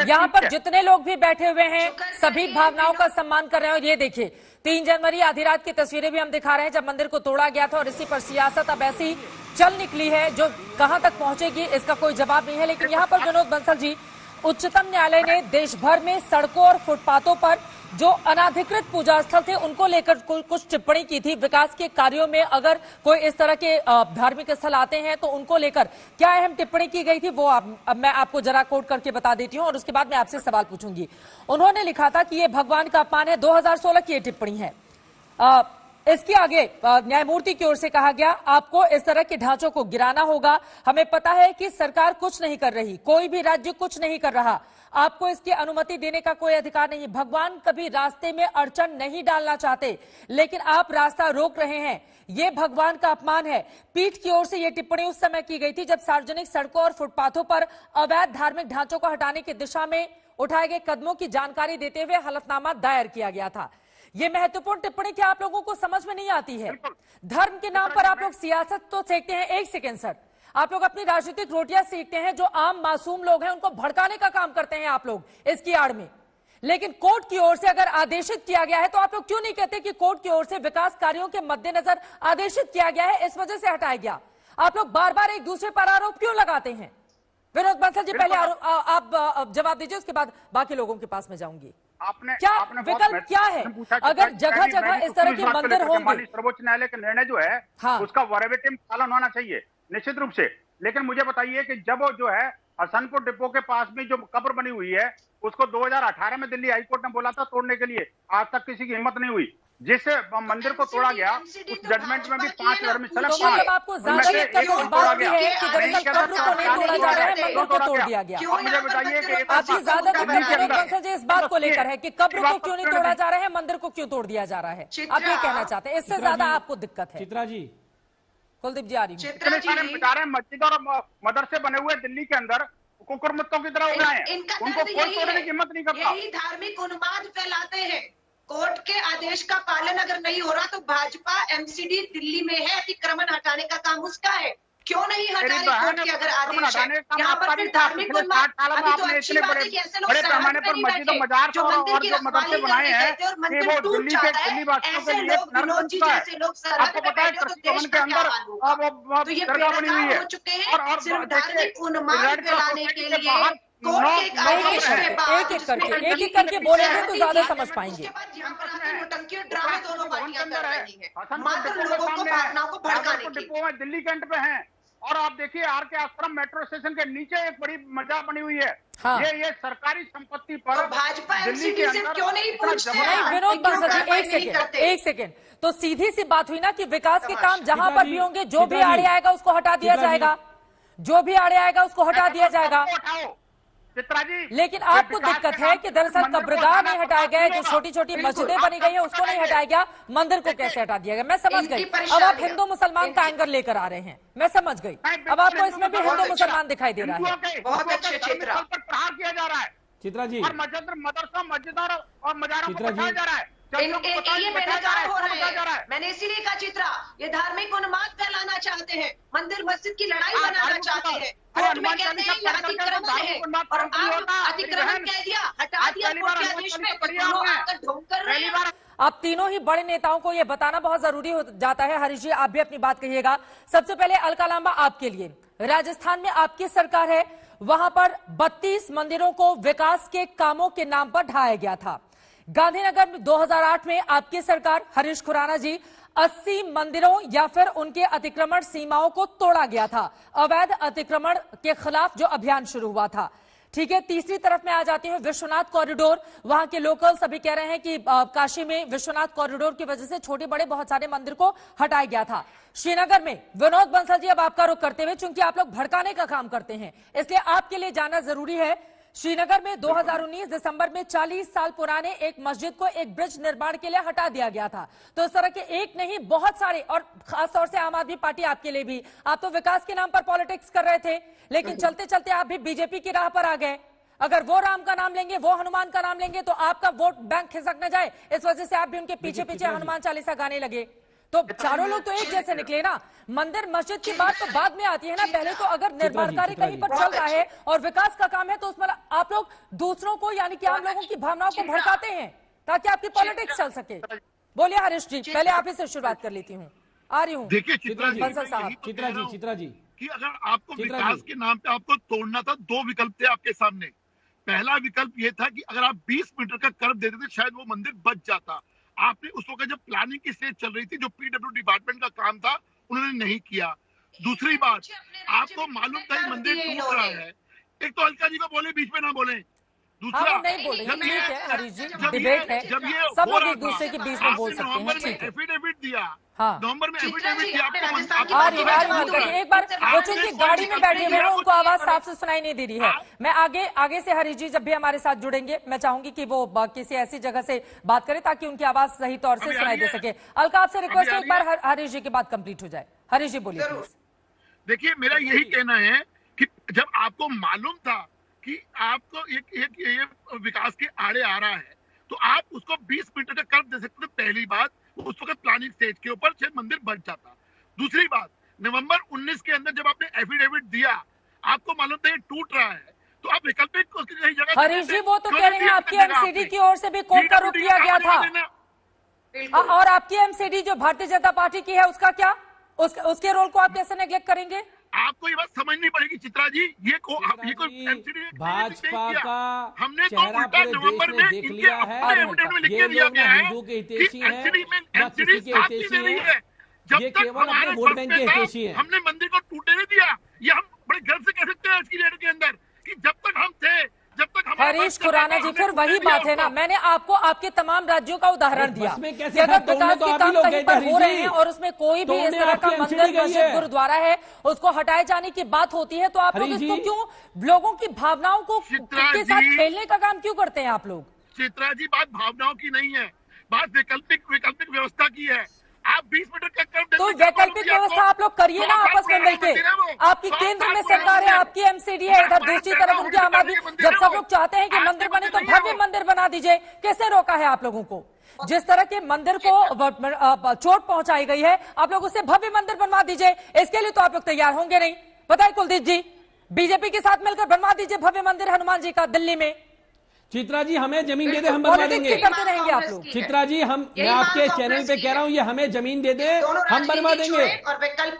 यहाँ पर जितने लोग भी बैठे हुए हैं सभी भावनाओं का सम्मान कर रहे हैं। और ये देखिए 3 जनवरी आधी रात की तस्वीरें भी हम दिखा रहे हैं जब मंदिर को तोड़ा गया था, और इसी पर सियासत अब ऐसी चल निकली है जो कहां तक पहुंचेगी इसका कोई जवाब नहीं है। लेकिन यहाँ पर विनोद बंसल जी, उच्चतम न्यायालय ने देश भर में सड़कों और फुटपाथों पर जो अनाधिकृत पूजा स्थल थे उनको लेकर कुछ टिप्पणी की थी। विकास के कार्यों में अगर कोई इस तरह के धार्मिक स्थल आते हैं तो उनको लेकर क्या अहम टिप्पणी की गई थी, वो अब मैं आपको जरा कोट करके बता देती हूं और उसके बाद मैं आपसे सवाल पूछूंगी। उन्होंने लिखा था कि ये भगवान का अपमान है, 2016 की ये टिप्पणी है। इसके आगे न्यायमूर्ति की ओर से कहा गया, आपको इस तरह के ढांचों को गिराना होगा। हमें पता है कि सरकार कुछ नहीं कर रही, कोई भी राज्य कुछ नहीं कर रहा, आपको इसकी अनुमति देने का कोई अधिकार नहीं। भगवान कभी रास्ते में अड़चन नहीं डालना चाहते, लेकिन आप रास्ता रोक रहे हैं, ये भगवान का अपमान है। पीठ की ओर से यह टिप्पणी उस समय की गई थी जब सार्वजनिक सड़कों और फुटपाथों पर अवैध धार्मिक ढांचों को हटाने की दिशा में उठाए गए कदमों की जानकारी देते हुए हलफनामा दायर किया गया था। ये महत्वपूर्ण टिप्पणी क्या आप लोगों को समझ में नहीं आती है? धर्म के नाम पर आप लोग सियासत तो सेकते हैं। एक सेकेंड सर, आप लोग अपनी राजनीतिक रोटियां सेकते हैं, जो आम मासूम लोग हैं उनको भड़काने का काम करते हैं आप लोग इसकी आड़ में। लेकिन कोर्ट की ओर से अगर आदेशित किया गया है तो आप लोग क्यों नहीं कहते कि कोर्ट की ओर से विकास कार्यों के मद्देनजर आदेशित किया गया है, इस वजह से हटाया गया? आप लोग बार बार एक दूसरे पर आरोप क्यों लगाते हैं? विनोद बंसल जी, पहले आप जवाब दीजिए, उसके बाद बाकी लोगों के पास में जाऊंगी। क्या विकल्प क्या है अगर जगह जगह इस तरह के मंदिर होंगे? सर्वोच्च न्यायालय का निर्णय जो है उसका वर्बेटिम पालन होना चाहिए निश्चित रूप से। लेकिन मुझे बताइए कि जब वो जो है हसनपुर डिपो के पास में जो कब्र बनी हुई है उसको 2018 में दिल्ली हाईकोर्ट ने बोला था तोड़ने के लिए, आज तक किसी की हिम्मत नहीं हुई। जिस मंदिर को तोड़ा गया उस जजमेंट में भी 5 धर्मस्थल आपको ज्यादा ये इस बात भी है कि दरअसल कब्र को नहीं तोड़ा जा रहा है, मंदिर को तोड़ दिया गया। मुझे बताइए कि आपकी ज्यादा दिक्कत इस बात को लेकर है कि कब्र को क्यों नहीं तोड़ा जा रहा है, मंदिर को क्यों तोड़ दिया जा रहा है, आप ये कहना चाहते हैं? इससे ज्यादा आपको दिक्कत है? चित्रा जी, कुलदीप जी आ रही है। मस्जिद और मदरसे बने हुए दिल्ली के अंदर कुकुरमुत्तों की तरह उड़ाए हैं, उनको कोई तोड़ने की हिम्मत नहीं करता। यही धार्मिक उन्माद फैलाते हैं। कोर्ट के आदेश का पालन अगर नहीं हो रहा तो भाजपा एमसीडी दिल्ली में है, अतिक्रमण हटाने का काम उसका है, क्यों नहीं हटा रही कोर्ट के अगर आदेश है? यहाँ पर फिर धार्मिक उन्माद, अभी तो अच्छी बात है कि ऐसे लोग सरहद पर नहीं बैठे जो मंदिर की रखवाली करने गए थे और मंदिर टूट जाता है, ऐसे लोग विनोद जी जैसे लोग सरहद पे बैठे तो देश का क्या हाल होगा? तो ये बेनकाब हो चुके हैं सिर्फ धार्मिक उन्माद फैलाने के लिए। एक एक करके बोलेंगे तो ज्यादा समझ पाएंगे। ड्रामे दोनों पार्टियां कर रही हैं, मात्र लोगों को भावनाओं को भड़काने की। दिल्ली कैंट पे हैं और आप देखिए आरके आश्रम मेट्रो स्टेशन के नीचे एक बड़ी मजा बनी हुई है। हाँ। ये सरकारी संपत्ति पर तो भाजपा एमसीडी से क्यों नहीं पूछते? नहीं विनोद बंसल जी, एक सेकेंड, तो सीधी सी बात हुई ना कि विकास के काम जहां पर भी होंगे, जो भी आड़े आएगा उसको हटा दिया जाएगा, जो भी आड़े आएगा उसको हटा दिया जाएगा। लेकिन आपको दिक्कत है कि दरअसल कब्रगाह नहीं हटाया गया, जो छोटी छोटी मस्जिदें बनी गई है उसको नहीं हटाया गया, मंदिर को कैसे हटा दिया गया? मैं समझ गई। अब आप हिंदू मुसलमान का एंगर लेकर आ रहे हैं, मैं समझ गई। अब आपको इसमें भी हिंदू मुसलमान दिखाई दे रहा है। बहुत अच्छे चित्रा किया जा रहा है चित्रा जी, और मदरसा मस्जिद और मजारों को बताया जा रहा है। ये बेनकाब हो रहा है। मैंने इसीलिए कहा चित्रा, ये धार्मिक उन्माद फैलाना चाहते हैं, मंदिर मस्जिद की लड़ाई बनाना चाहते हैं। कोर्ट में कहते हैं ये अतिक्रमण है और आप अतिक्रमण कह दिया, हटा दिया कोर्ट के आदेश में, तो दोनों आकर ढोंग कर रहे हैं। आप तीनों ही बड़े नेताओं को ये बताना बहुत जरूरी हो जाता है। हरीश जी, आप भी अपनी बात कहिएगा। सबसे पहले अलका लांबा, आपके लिए, राजस्थान में आपकी सरकार है, वहां पर 32 मंदिरों को विकास के कामों के नाम पर ढाया गया था। गांधीनगर में 2008 में आपकी सरकार, हरीश खुराना जी, 80 मंदिरों या फिर उनके अतिक्रमण सीमाओं को तोड़ा गया था। अवैध अतिक्रमण के खिलाफ जो अभियान शुरू हुआ था, ठीक है, तीसरी तरफ मैं आ जाती हूँ, विश्वनाथ कॉरिडोर। वहां के लोकल्स अभी कह रहे हैं कि काशी में विश्वनाथ कॉरिडोर की वजह से छोटे बड़े बहुत सारे मंदिर को हटाया गया था। श्रीनगर में विनोद बंसल जी, अब आपका रुख करते हुए, चूंकि आप लोग भड़काने का काम करते हैं इसलिए आपके लिए जाना जरूरी है। श्रीनगर में 2019 दिसंबर में 40 साल पुराने एक मस्जिद को एक ब्रिज निर्माण के लिए हटा दिया गया था। तो इस तरह के एक नहीं बहुत सारे, और खासतौर से आम आदमी पार्टी आपके लिए भी, आप तो विकास के नाम पर पॉलिटिक्स कर रहे थे, लेकिन चलते चलते आप भी बीजेपी की राह पर आ गए। अगर वो राम का नाम लेंगे, वो हनुमान का नाम लेंगे तो आपका वोट बैंक खिसक न जाए, इस वजह से आप भी उनके पीछे पीछे हनुमान चालीसा गाने लगे। तो चारों लोग तो एक जैसे निकले ना। मंदिर मस्जिद की बात तो बाद में आती है ना, पहले तो अगर निर्माण कार्य कहीं पर चल रहा है और विकास का काम है तो उसमें आप लोग दूसरों को, यानी कि आम लोगों की भावनाओं को भड़काते हैं ताकि आपकी पॉलिटिक्स चल सके। बोलिए हरीश जी, पहले आप ही से शुरुआत कर लेती हूँ, आ रही हूँ। देखिए बंसल साहब, चित्रा जी कि अगर आपको विकास के नाम पे आपको तोड़ना था, दो विकल्प थे आपके सामने। पहला विकल्प ये था कि अगर आप 20 मीटर का कर्व देते थे शायद वो मंदिर बच जाता। आपने उस वक्त जब प्लानिंग की स्टेज चल रही थी, जो पीडब्ल्यू डिपार्टमेंट का काम था, उन्होंने नहीं किया। दूसरी बात, आपको मालूम था कि मंदिर टूट रहा है। एक तो अलका जी को बोले, बीच में ना बोले। दूसरा, नहीं बोलेंगे, ठीक है हरीश जी, डिबेट है, सब लोग एक दूसरे के बीच में बोल सकते हैं, ठीक है। एफिडेविट दिया, हाँ, नवंबर में एफिडेविट दिया एक बार वो चूंकि गाड़ी में बैठे हुए हैं, उनको आवाज साफ से सुनाई नहीं दे रही है। मैं आगे से हरीश जी जब भी हमारे साथ जुड़ेंगे, मैं चाहूंगी कि वो किसी ऐसी जगह से बात करें ताकि उनकी आवाज सही तौर से सुनाई दे सके। अलका, आपसे रिक्वेस्ट है एक बार हरीश जी की बात कंप्लीट हो जाए। हरीश जी बोलिए प्लीज। देखिए, मेरा यही कहना है कि जब आपको मालूम था कि आपको एक विकास के आड़े आ रहा है, तो आप उसको 20 मीटर का कर्व दे सकते थे। पहली बात, उस वक्त प्लानिंग स्टेज के ऊपर शायद मंदिर बच जाता। दूसरी बात, नवंबर 19 के अंदर जब आपने एफिडेविट दिया, आपको मालूम था ये टूट रहा है, तो आप वैकल्पिक उसकी कहीं जगह। हरीश जी, वो तो कह रहे हैं आपकी एमसीडी की ओर से भी कोर्ट का रुख किया गया था, और आपकी एमसीडी जो भारतीय जनता पार्टी की है उसका क्या, उसके रोल को आप कैसे नेग्लेक्ट करेंगे? आपको ये बात समझनी पड़ेगी चित्रा जी। ये कोई भाजपा का हमने तो चेहरा उल्टा पूरे नवंबर देश में में देख लिया है। ये लोग ना हिंदू के हितैषी हैं, ना किसी के हितैषी हैं। ये केवल अपने वोट बैंक के हितैषी हैं। हमने मंदिर को टूटने नहीं दिया। ये हम बड़े गर्व से कह सकते हैं आज की डेट के अंदर कि जब तक हम थे, जब तक हरीश खुराना जी, फिर वही बात है ना, मैंने आपको आपके तमाम राज्यों का उदाहरण दिया कि अगर विकास के काम कहीं पर हो रहे हैं और उसमें कोई भी इस तरह का मंदिर, मस्जिद, गुरुद्वारा है, उसको हटाए जाने की बात होती है तो आप लोग इसको क्यों, लोगों की भावनाओं को के साथ खेलने का काम क्यों करते हैं आप लोग? चित्रा जी, बात भावनाओं की नहीं है, बात वैकल्पिक व्यवस्था की है। आप 20 मीटर का कर्व, तो वैकल्पिक व्यवस्था आप लोग करिए ना आपस में मिलके। आपकी केंद्र में सरकार है, आपकी एमसीडी है, इधर दूसरी तरफ उनकी आम आदमी। जब सब लोग चाहते हैं कि मंदिर बने तो भव्य मंदिर बना दीजिए। कैसे रोका है आप लोगों को? जिस तरह के मंदिर को चोट पहुंचाई गई है, आप लोग उससे भव्य मंदिर बनवा दीजिए। इसके लिए तो आप लोग तैयार होंगे नहीं, बताइए कुलदीप जी। बीजेपी के साथ मिलकर बनवा दीजिए भव्य मंदिर हनुमान जी का दिल्ली में। चित्रा जी, हमें जमीन दे दे, हम बनवा देंगे। करते रहेंगे आप लोग। चित्रा जी, मैं आपके चैनल पे कह रहा हूँ, ये हमें जमीन दे दे, हम बनवा देंगे।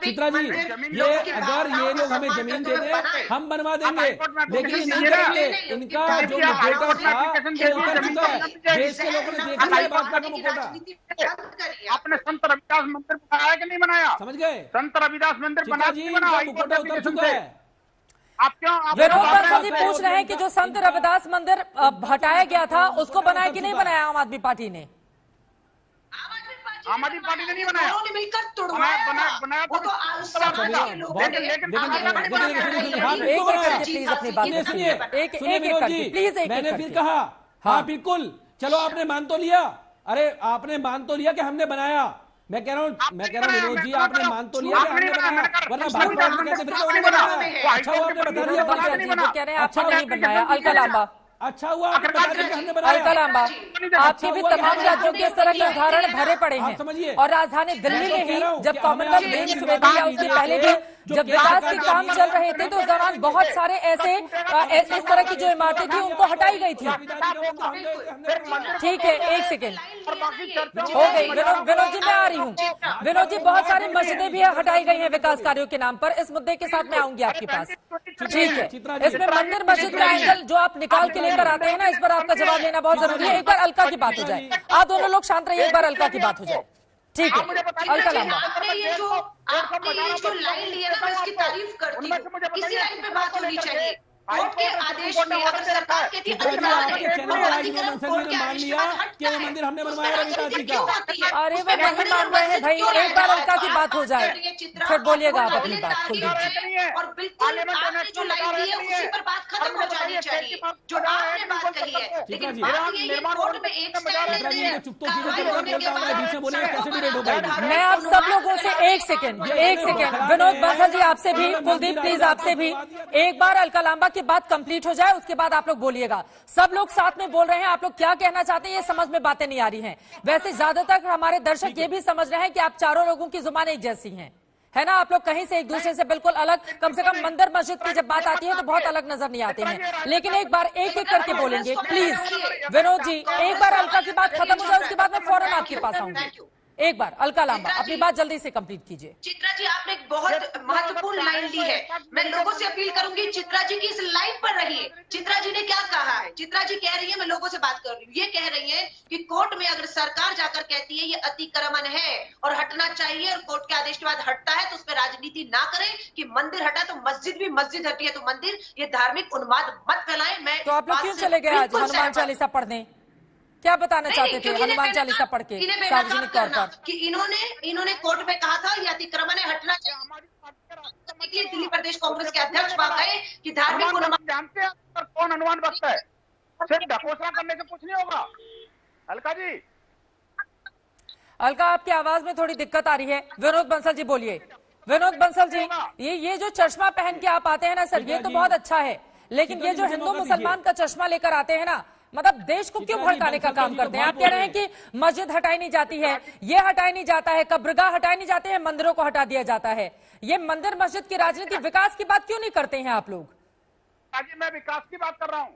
चित्रा जी, ये अगर ये लोग हमें जमीन दे दे, हम बनवा देंगे, लेकिन ये नहीं करेंगे। इनका जो मुखौटा था वो उतर चुका है। देश के लोगों ने देख लिया है भाजपा का मुखौटा। आपने संत रविदास मंदिर बनाया कि नहीं बनाया? समझ गए? संत रविदास मंदिर बना जी, इनका मुखौटा उतर चुका है। विनोद बंसल जी पूछ रहे हैं कि जो संत रविदास मंदिर हटाया गया था उसको बनाया कि नहीं बनाया आम आदमी पार्टी ने? आम आदमी पार्टी ने नहीं बनाया, उन्होंने मिलकर तोड़वाया बनाया एक प्लीज अपनी बात सुनिए। प्लीज मैंने फिर कहा, हाँ बिल्कुल, चलो आपने मान तो लिया। अरे आपने मान तो लिया कि हमने बनाया। मैं कह रहा हूँ विनोद जी, आपने मान तो लिया कि हमने बनाया, वरना भाजपा कहते फिर तो उन्होंने बनाया। अच्छा हुआ आपने बता दिया, कह रहे हैं आपने नहीं बनाया। अलका लांबा, अच्छा हुआ आपने बता दिया कि हमने बनाया। अलका लांबा, आपके भी तमाम राज्यों के इस तरह के उदाहरण भरे पड़े हैं। समझिए, और राजधानी दिल्ली में ही जब कॉमनवेल्थ गेम्स हुए थे या उससे पहले भी जब विकास के काम चल रहे थे तो उस दौरान बहुत सारे ऐसे इस तरह की जो इमारतें थी उनको हटाई गई थी। ठीक है, एक सेकेंड हो गई। विनोद जी, मैं आ रही हूँ। विनोद जी, बहुत सारी मस्जिदें भी हटाई गई हैं विकास कार्यों के नाम पर। इस मुद्दे के साथ मैं आऊंगी आपके पास। ठीक है, इसमें मंदिर मस्जिद का एंगल जो आप निकाल के लेकर आते हैं ना, इस पर आपका जवाब लेना बहुत जरूरी है। एक बार अलका की बात हो जाए, आप दोनों लोग शांत रहिए, एक बार अलका की बात हो जाए। ठीक है, अलका लांबा, आपने ये जो लाइन लिया था इसकी तारीफ करती हूँ, इसी लाइन पे बात होनी चाहिए। कोर्ट के आदेश में अगर सरकार कहती है आपके चैनल पर आई मनसलवी ने मान लिया कि वो मंदिर हमने बनवाया रविता जी का। अरे वो नहीं मान रहे हैं भाई, एक बार अलका की बात हो जाए फिर बोलिएगा आप अपनी बात। कुलदीप जी और बिल्कुल आपने जो लाइन दी है उसी पर बात खत्म हो जानी चाहिए जो आपने बात कही है। लेकिन बात ये है कोर्ट में एक स्टैंड लेते हैं, कार्रवाई होने के बाद मैं आप सब लोगों से एक सेकंड विनोद बंसल जी आपसे भी, कुलदीप प्लीज आपसे भी, एक बार अलका लांबा की बात कंप्लीट हो जाए उसके बाद आप लोग बोलिएगा। सब लोग साथ में बोल रहे हैं, आप लोग क्या कहना चाहते हैं ये समझ में बातें नहीं आ रही हैं। वैसे ज्यादातर हमारे दर्शक ये भी समझ रहे हैं कि आप चारों लोगों की जुबान एक जैसी हैं, है ना। आप लोग कहीं से एक दूसरे से बिल्कुल अलग, कम से कम मंदिर मस्जिद की जब बात आती है तो बहुत अलग नजर नहीं आते हैं। लेकिन एक बार एक एक करके बोलेंगे प्लीज। विनोद जी एक बार अलका की बात खत्म हो जाए उसके बाद मैं फौरन आपके पास आऊंगी। एक बार अलका लांबा अपनी बात जल्दी से कंप्लीट कीजिए। चित्रा जी आपने एक बहुत महत्वपूर्ण लाइन ली है, मैं लोगों से अपील करूंगी चित्रा जी की इस लाइन पर रहिए। चित्रा जी ने क्या कहा है, चित्रा जी कह रही है, मैं लोगों से बात कर रही हूँ, ये कह रही है कि कोर्ट में अगर सरकार जाकर कहती है ये अतिक्रमण है और हटना चाहिए और कोर्ट के आदेश के बाद हटता है तो उस पर राजनीति ना करें कि मंदिर हटा तो मस्जिद भी, मस्जिद हटी है तो मंदिर, ये धार्मिक उन्माद मत फैलाएं। मैं तो आप लोग क्यों चले गए आज हनुमान चालीसा पढ़ने, क्या बताना चाहते थे हनुमान चालीसा पढ़ के सार्वजनिक तौर पर? कि इन्होंने कोर्ट में कहा था ये अतिक्रमण है, हटना चाहिए। दिल्ली प्रदेश कांग्रेस के अध्यक्ष वहां गए कि धार्मिक उन्माद जानते हैं कौन अनुमान बकता है, सिर्फ ढकोसला करने से कुछ नहीं होगा। अलका जी, अलका आपकी आवाज में थोड़ी दिक्कत आ रही है। विनोद बंसल जी बोलिए। विनोद बंसल जी ये जो चश्मा पहन के आप आते हैं ना सर, ये तो बहुत अच्छा है, लेकिन ये जो हिंदू मुसलमान का चश्मा लेकर आते हैं ना, मतलब देश को क्यों भड़काने का काम करते हैं? आप कह रहे हैं कि मस्जिद हटाई नहीं जाती है, ये हटाई नहीं जाता है, कब्रगाह हटाई नहीं जाते हैं, मंदिरों को हटा दिया जाता है। ये मंदिर मस्जिद की राजनीति, विकास की बात क्यों नहीं करते हैं आप लोग? जी मैं विकास की बात कर रहा हूँ,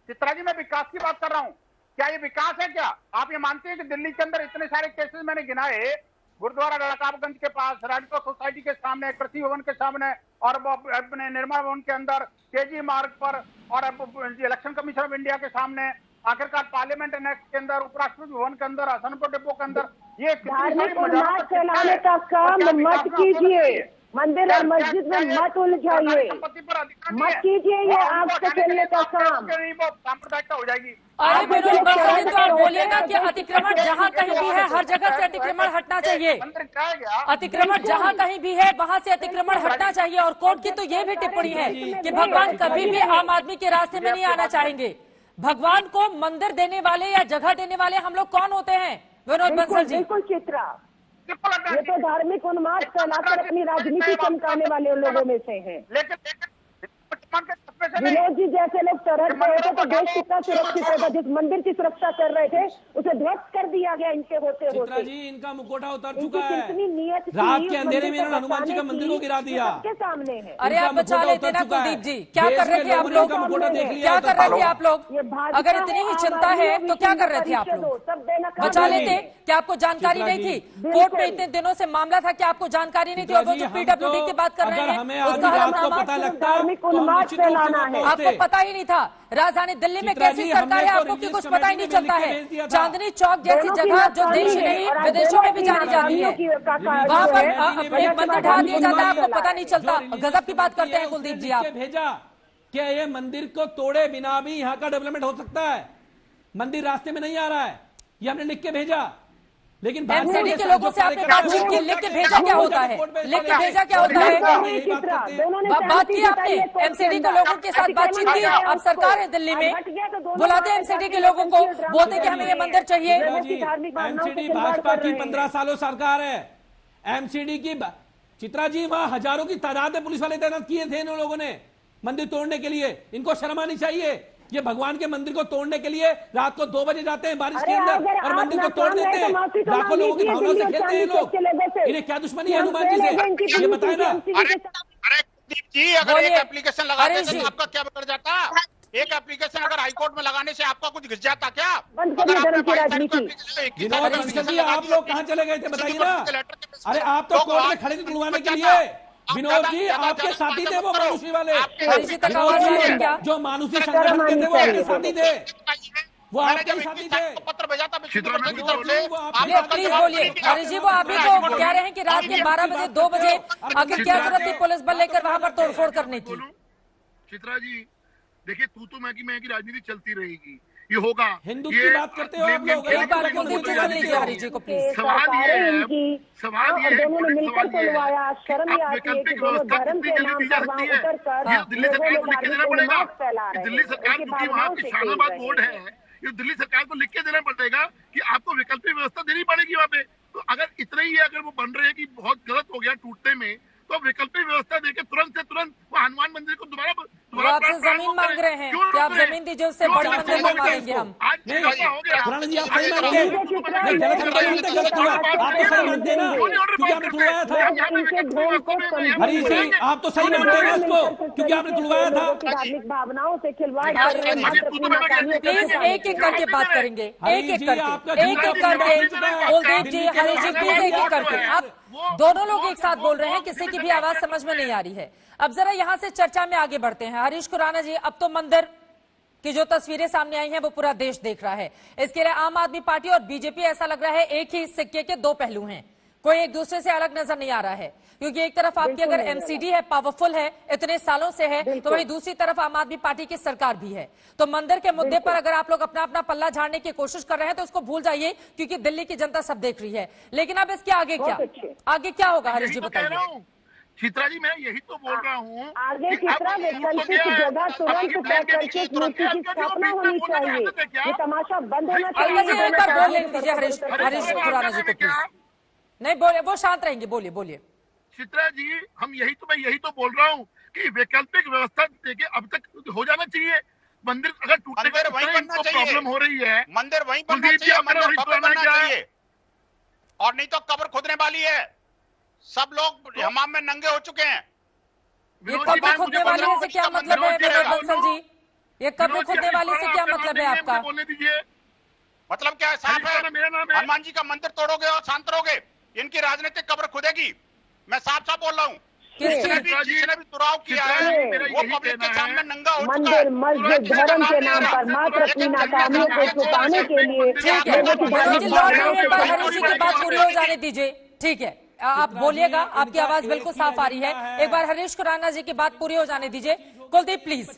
चित्रा जी मैं विकास की बात कर रहा हूँ। क्या ये विकास है? क्या आप ये मानते हैं कि दिल्ली के अंदर इतने सारे केसेस मैंने गिनाए, गुरुद्वारा रकाबगंज के पास, राजकोट सोसाइटी के सामने, कृषि भवन के सामने और अपने निर्माण भवन के अंदर, केजी मार्ग पर और इलेक्शन कमीशन ऑफ इंडिया के सामने, आखिरकार पार्लियामेंट एनेक्स के अंदर, उपराष्ट्रपति भवन के अंदर, हसनपुर डिपो के अंदर, ये धार्मिक उन्माद फैलाने का काम मत कीजिए, मंदिर और मस्जिद में मत उलझाइए, मत कीजिए ये आग से खेलने का काम। सांप्रदायिकता हो जाएगी। अरे विनोद बंसल जी तो आप बोलिएगा कि अतिक्रमण जहाँ कहीं भी है हर जगह से अतिक्रमण हटना चाहिए, अतिक्रमण जहाँ कहीं भी है वहां से अतिक्रमण हटना चाहिए। और कोर्ट की तो ये भी टिप्पणी है कि भगवान कभी भी आम आदमी के रास्ते में नहीं आना चाहेंगे। भगवान को मंदिर देने वाले या जगह देने वाले हम लोग कौन होते हैं विनोद बंसल जी? बिल्कुल चित्रा, ये तो धार्मिक उन्माद फैलाकर अपनी राजनीति चमकाने वाले लोगों में से हैं। विनोद जी जैसे लोग सरहद पे होते तो देश कितना सुरक्षित होगा। जिस मंदिर की सुरक्षा कर रहे थे उसे ध्वस्त कर दिया गया इनके होते होते। जी इनका मुखौटा उतर चुका है, कितनी नियत रात के अंधेरे में इन्होंने हनुमान जी का मंदिर को गिरा दिया। के सामने है। अरे आप बचा लेते ना कुलदीप जी, क्या कर रहे थे आप लोग? क्या कर रहे थे आप लोग? अगर इतनी ही चिंता है तो क्या कर रहे थे आप लोग? बचा लेते। क्या आपको जानकारी नहीं थी? कोर्ट में इतने दिनों से मामला था कि आपको जानकारी नहीं थी? और वो जो PWD की बात कर रहे हैं उसका हलफनामा आपको पता ही नहीं था? राजधानी दिल्ली में कैसी सरकार है आपको कि कुछ पता ही नहीं चलता है? चांदनी चौक जैसी जगह जो देश नहीं विदेशों में भी जानी जाती है, वहाँ पर एक मंदिर ढा दिया जाता है, आपको पता नहीं चलता। गजब की बात करते हैं कुलदीप जी आप। भेजा क्या ये मंदिर को तोड़े बिना भी यहाँ का डेवलपमेंट हो सकता है? मंदिर रास्ते में नहीं आ रहा है, ये हमने लिख के भेजा। लेकिन MCD के लोगों से आपने बातचीत की, लिख के भेजा क्या होता है? लिख के भेजा क्या होता है? बात की आपने MCD के लोगों के साथ बातचीत की? अब सरकार है दिल्ली में, बुलाते हैं MCD के लोगों को, बोलते कि हमें ये मंदिर चाहिए। MCD भाजपा की 15 सालों सरकार है। MCD की चित्रा जी वहां हजारों की तादाद में पुलिस वाले तैनात किए थे इन लोगों ने मंदिर तोड़ने के लिए। इनको शर्म आनी चाहिए। ये भगवान के मंदिर को तोड़ने के लिए रात को 2 बजे जाते हैं बारिश के अंदर और मंदिर को तोड़ देते हैं। लाखों लोगों की भावनाओं से खेलते हैं लोग। इन्हें क्या दुश्मनी है हनुमान जी से, ये बताए ना। अरे जी अगर एक एप्लीकेशन लगाते तो आपका क्या बिगड़ जाता? एक एप्लीकेशन अगर हाईकोर्ट में लगाने से आपका कुछ घिस जाता क्या? आप लोग कहाँ चले गए थे बताइए ना। अरे आप तो कोर्ट में खड़े थे तुड़वाने के लिए। विनोद जी आपके साथी थे वो मानुषी वाले, जो मानुषी संगठन के थे वो आपके साथी थे, वो आपके साथी थे। पत्र भेजा था प्लीज बोलिए हरीश जी, वो आप ही तो कह रहे हैं कि रात के 12 बजे 2 बजे आखिर क्या जरूरत थी पुलिस बल लेकर वहां पर तोड़फोड़ करने की? चित्रा जी देखिए तू मैं की राजनीति चलती रहेगी, ये होगा। हिंदू की बात करते हो आप लोग। एक बार कुलदीप जी सुन लीजिए हरीश जी को प्लीज। सवाल ये है दोनों ने मिलकर खुलवाया, शर्म ही आती है कि दोनों धर्म के नाम पर वहाँ उतर कर दिल्ली सरकार को लिख के देना पड़ेगा। फैला रहे हैं। दिल्ली सरकार क्योंकि वहाँ की शानाबाद बोर्ड है, ये दिल्ली सरकार को लिख के देना पड़ेगा कि आपको वैकल्पिक व्यवस्था देनी पड़ेगी वहाँ पे। तो अगर इतना ही है, अगर वो बन रहे हैं कि बहुत गलत हो गया टूटने में, तो वैकल्पिक व्यवस्था देके तुरंत से तुरंत वो हनुमान मंदिर को दोबारा आपसे जमीन मांग रहे हैं कि आप जमीन दीजिए, उससे बड़ी मंदिर बनवा देंगे हम। खुराना जी आप सही मानते हैं? नहीं, गलत हम नहीं मानते, गलत हुआ। आप तो सही मानते हैं ना, क्योंकि आपने तुलवाया था। हरीश जी आप तो सही मानते हैं ना इसको, क्योंकि आपने तुलवाया था। धार्मिक भावनाओं से खिलवाड़ कर रहे हैं। प्लीज एक एक करके बात करेंगे, एक एक करके कुलदीप जी, हरीश जी प्लीज एक एक करके। आप दोनों लोग एक साथ बोल रहे हैं, किसी की भी आवाज समझ में नहीं आ रही है। अब जरा यहां से चर्चा में आगे बढ़ते हैं। हरीश खुराना जी, अब तो मंदिर की जो तस्वीरें सामने आई हैं वो पूरा देश देख रहा है। इसके लिए आम आदमी पार्टी और बीजेपी ऐसा लग रहा है एक ही सिक्के के दो पहलू हैं, कोई एक दूसरे से अलग नजर नहीं आ रहा है। क्योंकि एक तरफ आपकी अगर एमसीडी है, पावरफुल है, इतने सालों से है, तो वहीं दूसरी तरफ आम आदमी पार्टी की सरकार भी है। तो मंदिर के मुद्दे पर अगर आप लोग अपना अपना पल्ला झाड़ने की कोशिश कर रहे हैं तो उसको भूल जाइए, क्योंकि दिल्ली की जनता सब देख रही है। लेकिन अब इसके आगे क्या होगा हरीश जी बताइए। चित्रा जी मैं यही तो बोल रहा हूँ, आगे चित्रा वैकल्पिक जगह तुरंत तय करके एक नीति की स्थापना होनी चाहिए। ये तमाशा बंद होना चाहिए। एक बार बोल लेने दीजिए हरीश खुराना जी को प्लीज। नहीं बोले, वो शांत रहेंगे, बोलिए बोलिए। चित्रा जी मैं यही तो बोल रहा हूँ कि वैकल्पिक व्यवस्था देके अब तक हो जाना चाहिए। मंदिर अगर टूटने का प्रॉब्लम हो रही है, मंदिर वहीं बनना चाहिए, और नहीं तो कब्र खुदने वाली है। सब लोग हमाम में नंगे हो चुके हैं। ये कब्र खुदने वाली से क्या मतलब है विनोद बंसल जी? ये कब्र खुदने वाली से क्या मतलब है आपका? बोलने दीजिए। मतलब क्या है? साफ है, हनुमान जी का मंदिर तोड़ोगे और शांत रहोगे, इनकी राजनीतिक कब्र खुदेगी। मैं साफ साफ बोल रहा हूँ। जिसने भी चुनाव किया है वो पब्लिक के सामने नंगा हो चुका है। मंदिर मस्जिद धर्म के नाम पर मात्र अपनी नाकामियों को छुपाने के लिए हरीश जी की बात पूरी हो जाने दीजिए, ठीक है? आप बोलिएगा, आपकी आवाज बिल्कुल साफ आ रही है। एक बार हरीश खुराना जी की बात पूरी हो जाने दीजिए। कुलदीप प्लीज।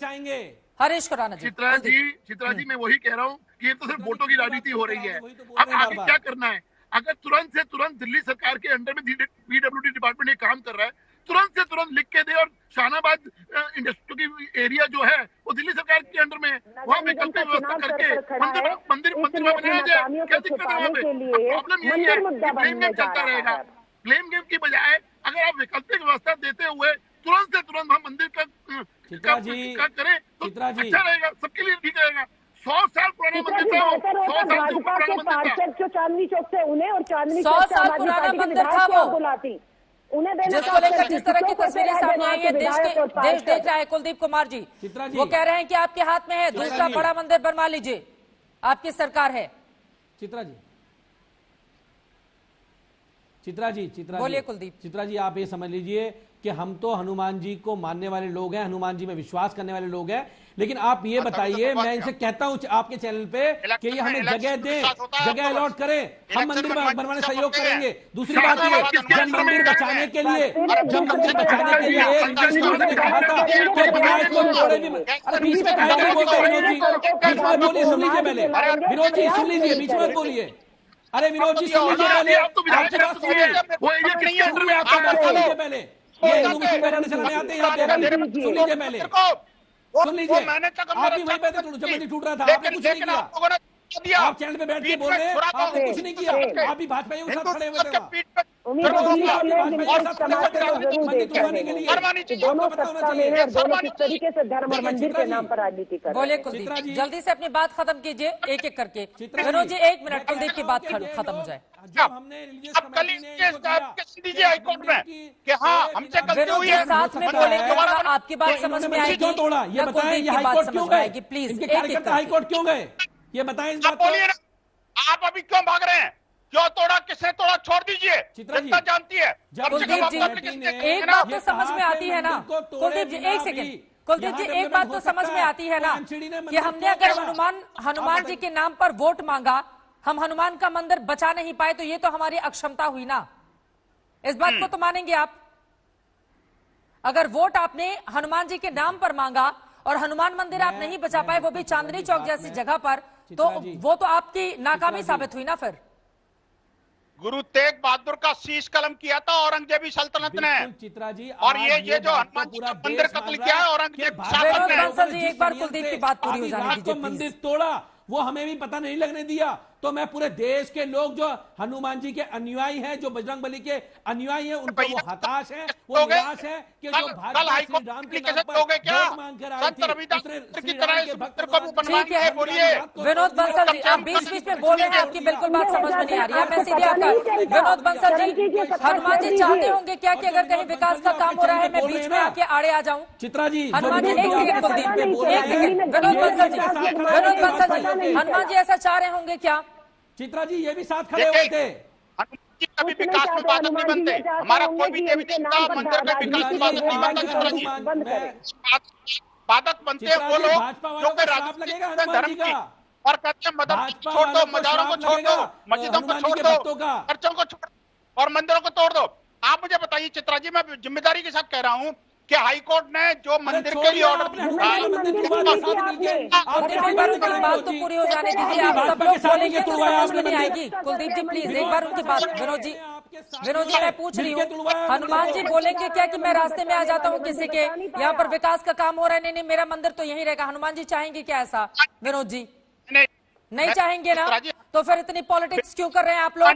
हरीश खुराना जी। चित्रा जी मैं वही कह रहा हूँ कि ये तो सिर्फ वोटों की राजनीति हो रही है। अब आगे क्या करना है? अगर तुरंत से तुरंत दिल्ली सरकार के अंडर में पीडब्ल्यूडी डिपार्टमेंट ये काम कर रहा है, तुरंत से तुरंत लिख के दे। और शाहनाबाद इंडस्ट्री की एरिया जो है वो दिल्ली सरकार के अंडर में, वहाँ वैकल्पिक व्यवस्था करके मंदिर बनाया जाए। क्या दिक्कत है वहाँ पे? प्रॉब्लम यही है, ब्लेम गेम चलता रहेगा। ब्लेम गेम की बजाय अगर आप वैकल्पिक व्यवस्था देते हुए तुरंत से तुरंत हम मंदिर का करें तो अच्छा रहेगा, सबके लिए ठीक रहेगा। 100 साल पुराना मंदिर था, 100 साल से ऊपर पुराना मंदिर था। जो चांदनी चौक से उन्हें और चांदनी 100 साल पुराना मंदिर था वो, उन्हें जिसको लेकर जिस तरह की तस्वीरें सामने आई है, देश देख रहा है। कुलदीप कुमार जी वो कह रहे हैं कि आपके हाथ में है, दूसरा बड़ा मंदिर बनवा लीजिए, आपकी सरकार है। चित्रा जी बोलिए कुलदीप। चित्रा जी आप ये समझ लीजिए कि हम तो हनुमान जी को मानने वाले लोग हैं, हनुमान जी में विश्वास करने वाले लोग हैं, लेकिन आप ये बताइए, मैं इनसे कहता हूं आपके चैनल पे कि ये हमें जगह दें, जगह अलॉट करें, हम मंदिर बनवाने सहयोग करेंगे। दूसरी बात ये, जब मंदिर बचाने के लिए ने कहा था कि बिना इसको तोड़े भी, अरे बीच में काहे नहीं बोलते विनोद जी? बीच में बोलिए, सुन लीजिए पहले। विनोद जी सुन लीजिए, बीच में बोलिए। अरे विनोद जी सुन लीजिए पहले, आपकी बात सुनिए, आपका बात सुन लीजिए पहले। ये हिंदू मुस्लिम बैठने चलाने आते हैं यहाँ पे, सुन लीजिए पहले, सुन लीजिए। आप भी वहीं पे थे जब मंदिर टूट रहा था, आपने कुछ नहीं किया। आप चैनल पे बैठ के बोल रहे हैं, आपने कुछ नहीं किया। आप भी भाजपा के साथ खड़े हुए थे, धर्म और मंदिर के नाम पर राजनीति कर। बोले कुलदीप, जल्दी से अपनी बात खत्म कीजिए एक एक करके। विनोद जी 1 मिनट, कुलदीप की बात खत्म हो जाए। हाईकोर्ट में कि हाँ हमसे गलती हुई है, साथ में बोलेंगे, आपकी बात समझ में आएगी। क्यों तोड़ा ये बताएं, ये हाईकोर्ट क्यों गए? प्लीज हाईकोर्ट क्यों गए ये बताएं। आप बोलिए ना, आप अभी क्यों भाग रहे हैं? क्यों तोड़ा, किसने तोड़ा? छोड़ दीजिए, जनता जानती है। कुलदीप जी एक बात तो समझ में आती है ना, कुलदीप जी 1 सेकंड, कुलदीप जी एक बात तो समझ में आती है ना कि हमने अगर हनुमान जी के नाम पर वोट मांगा, हम हनुमान का मंदिर बचा नहीं पाए, तो ये तो हमारी अक्षमता हुई ना। इस बात को तो मानेंगे आप? अगर वोट आपने हनुमान जी के नाम पर मांगा और हनुमान मंदिर आप नहीं बचा पाए, वो भी चांदनी चौक जैसी जगह पर, तो वो तो आपकी नाकामी साबित हुई ना फिर। गुरु तेग बहादुर का शीश कलम किया था औरंगजेबी सल्तनत ने, चित्रा जी, और ये जो हनुमान जी का मंदिर कत्ल किया है औरंगजेब विनोद बंसल जी, एक बार कुलदीप की बात पूरी हो जाने दीजिए। मंदिर तोड़ा वो हमें भी पता नहीं लगने दिया, तो मैं पूरे देश के लोग जो हनुमान जी के अनुयायी हैं, जो बजरंग बलि के अनुयायी हैं, उनको वो हताश है, वो निराश है कि जो भाजपा श्री राम के नाम पर वोट मांग कर आई थी, श्री राम के भक्त ठीक है। विनोद बंसल जी, आप बीच बीच में बोल रहे हैं, आपकी बिल्कुल बात समझ में नहीं आ रही है। मैं सीधे आकर विनोद बंसल जी, हनुमान जी चाहते होंगे क्या कि अगर कहीं विकास का काम हो रहा है मैं बीच में आके आड़े आ जाऊं? चित्रा जी, हनुमान जी, एक सेकंड कुलदीप, एक सेकंड विनोद बंसल जी, हनुमान जी ऐसा चाह रहे होंगे क्या? चित्रा जी ये भी साथ खड़े हुए थे। कभी विकास में बाधक नहीं बनते, हमारा कोई भी देवी देवता मंदिर में विकास में बाधक नहीं बनता। बाधक बनते हैं वो लोग जो कि राजनीति धर्म की और कहते हैं मदद छोड़ दो, मजारों को छोड़ दो, मस्जिदों को छोड़ दो, चर्चों को छोड़ दो और मंदिरों को तोड़ दो। आप मुझे बताइए चित्रा जी, मैं जिम्मेदारी के साथ कह रहा हूँ कि हाई कोर्ट ने जो मंदिर के लिए ऑर्डर एक बार उनकी बात तो पूरी हो जाने दीजिए। आप सब लोग बोलेंगे तो समझ में नहीं आएगी। कुलदीप जी प्लीज एक बार उनकी बात। विनोद जी मैं पूछ रही हूँ, हनुमान जी बोलेंगे क्या कि मैं रास्ते में आ जाता हूँ किसी के, यहाँ पर विकास का काम हो रहा है, नहीं नहीं मेरा मंदिर तो यहीं रहेगा, हनुमान जी चाहेंगे क्या ऐसा? विनोद जी नहीं चाहेंगे ना, तो फिर इतनी पॉलिटिक्स क्यों कर रहे हैं आप लोग?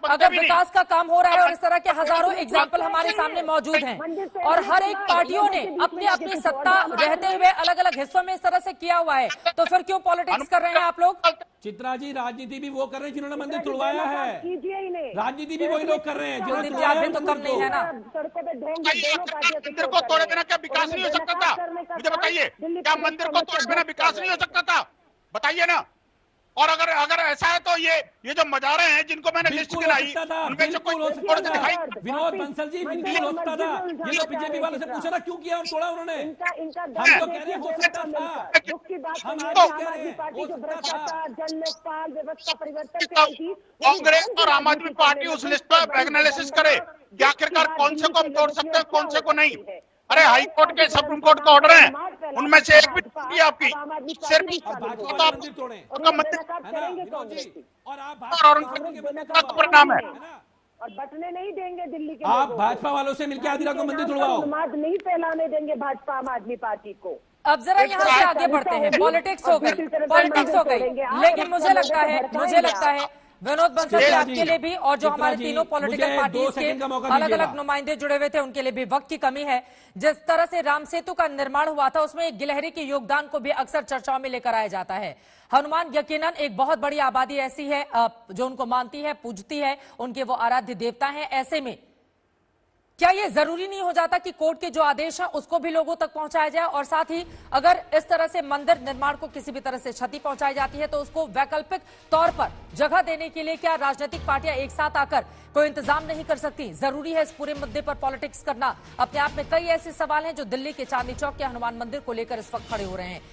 अगर विकास का काम हो रहा है और इस तरह के हजारों एग्जाम्पल हमारे सामने मौजूद हैं और हर एक पार्टियों ने अपनी अपनी सत्ता रहते हुए अलग अलग हिस्सों में इस तरह से किया हुआ है, तो फिर क्यों पॉलिटिक्स कर रहे हैं आप लोग? चित्रा जी, राजनीति भी वो कर रहे हैं जिन्होंने मंदिर तुड़वाया है, राजनीति भी वही लोग कर रहे हैं जिन्होंने तो कम नहीं है ना। मंदिर को तोड़े बिना क्या विकास नहीं हो सकता था? मुझे बताइए, क्या मंदिर को तोड़े बिना विकास नहीं हो सकता था? बताइए ना। और अगर ऐसा है तो ये जो मजारे हैं जिनको मैंने लिस्ट गिनाई उनमें से कोई दिखाई। विनोद बंसल जी बिल्कुल हो सकता था, ये तो बीजेपी वाले से पूछा ना क्यों किया और तोड़ा उन्होंने। हम तो कह रहे हैं हो सकता था, कांग्रेस और आम आदमी पार्टी उस लिस्ट पर एनालिसिस करे कि आखिरकार कौन से को हम तोड़ सकते हैं, कौन से को नहीं। अरे हाई कोर्ट के सुप्रीम कोर्ट का ऑर्डर है, उनमें से एक भी नहीं आपकी, सिर्फ परिणाम है। और बटने नहीं देंगे दिल्ली के आप भाजपा वालों से मिलकर आधी रात को मंदिर तुड़वाओ, नहीं फैलाने देंगे भाजपा आम आदमी पार्टी को। अब जरा यहाँ से आगे बढ़ते हैं। पॉलिटिक्स हो गई, लेकिन मुझे लगता है विनोद बंसल जी आपके लिए भी और जो हमारे तीनों पॉलिटिकल पार्टीज के अलग अलग नुमाइंदे जुड़े हुए थे उनके लिए भी वक्त की कमी है। जिस तरह से राम सेतु का निर्माण हुआ था उसमें गिलहरी के योगदान को भी अक्सर चर्चाओं में लेकर आया जाता है। हनुमान यकीनन एक बहुत बड़ी आबादी ऐसी है जो उनको मानती है, पूजती है, उनके वो आराध्य देवता हैं। ऐसे में क्या ये जरूरी नहीं हो जाता कि कोर्ट के जो आदेश है उसको भी लोगों तक पहुंचाया जाए, और साथ ही अगर इस तरह से मंदिर निर्माण को किसी भी तरह से क्षति पहुंचाई जाती है तो उसको वैकल्पिक तौर पर जगह देने के लिए क्या राजनीतिक पार्टियां एक साथ आकर कोई इंतजाम नहीं कर सकती? जरूरी है इस पूरे मुद्दे पर पॉलिटिक्स करना? अपने आप में कई ऐसे सवाल हैं जो दिल्ली के चांदनी चौक के हनुमान मंदिर को लेकर इस वक्त खड़े हो रहे हैं।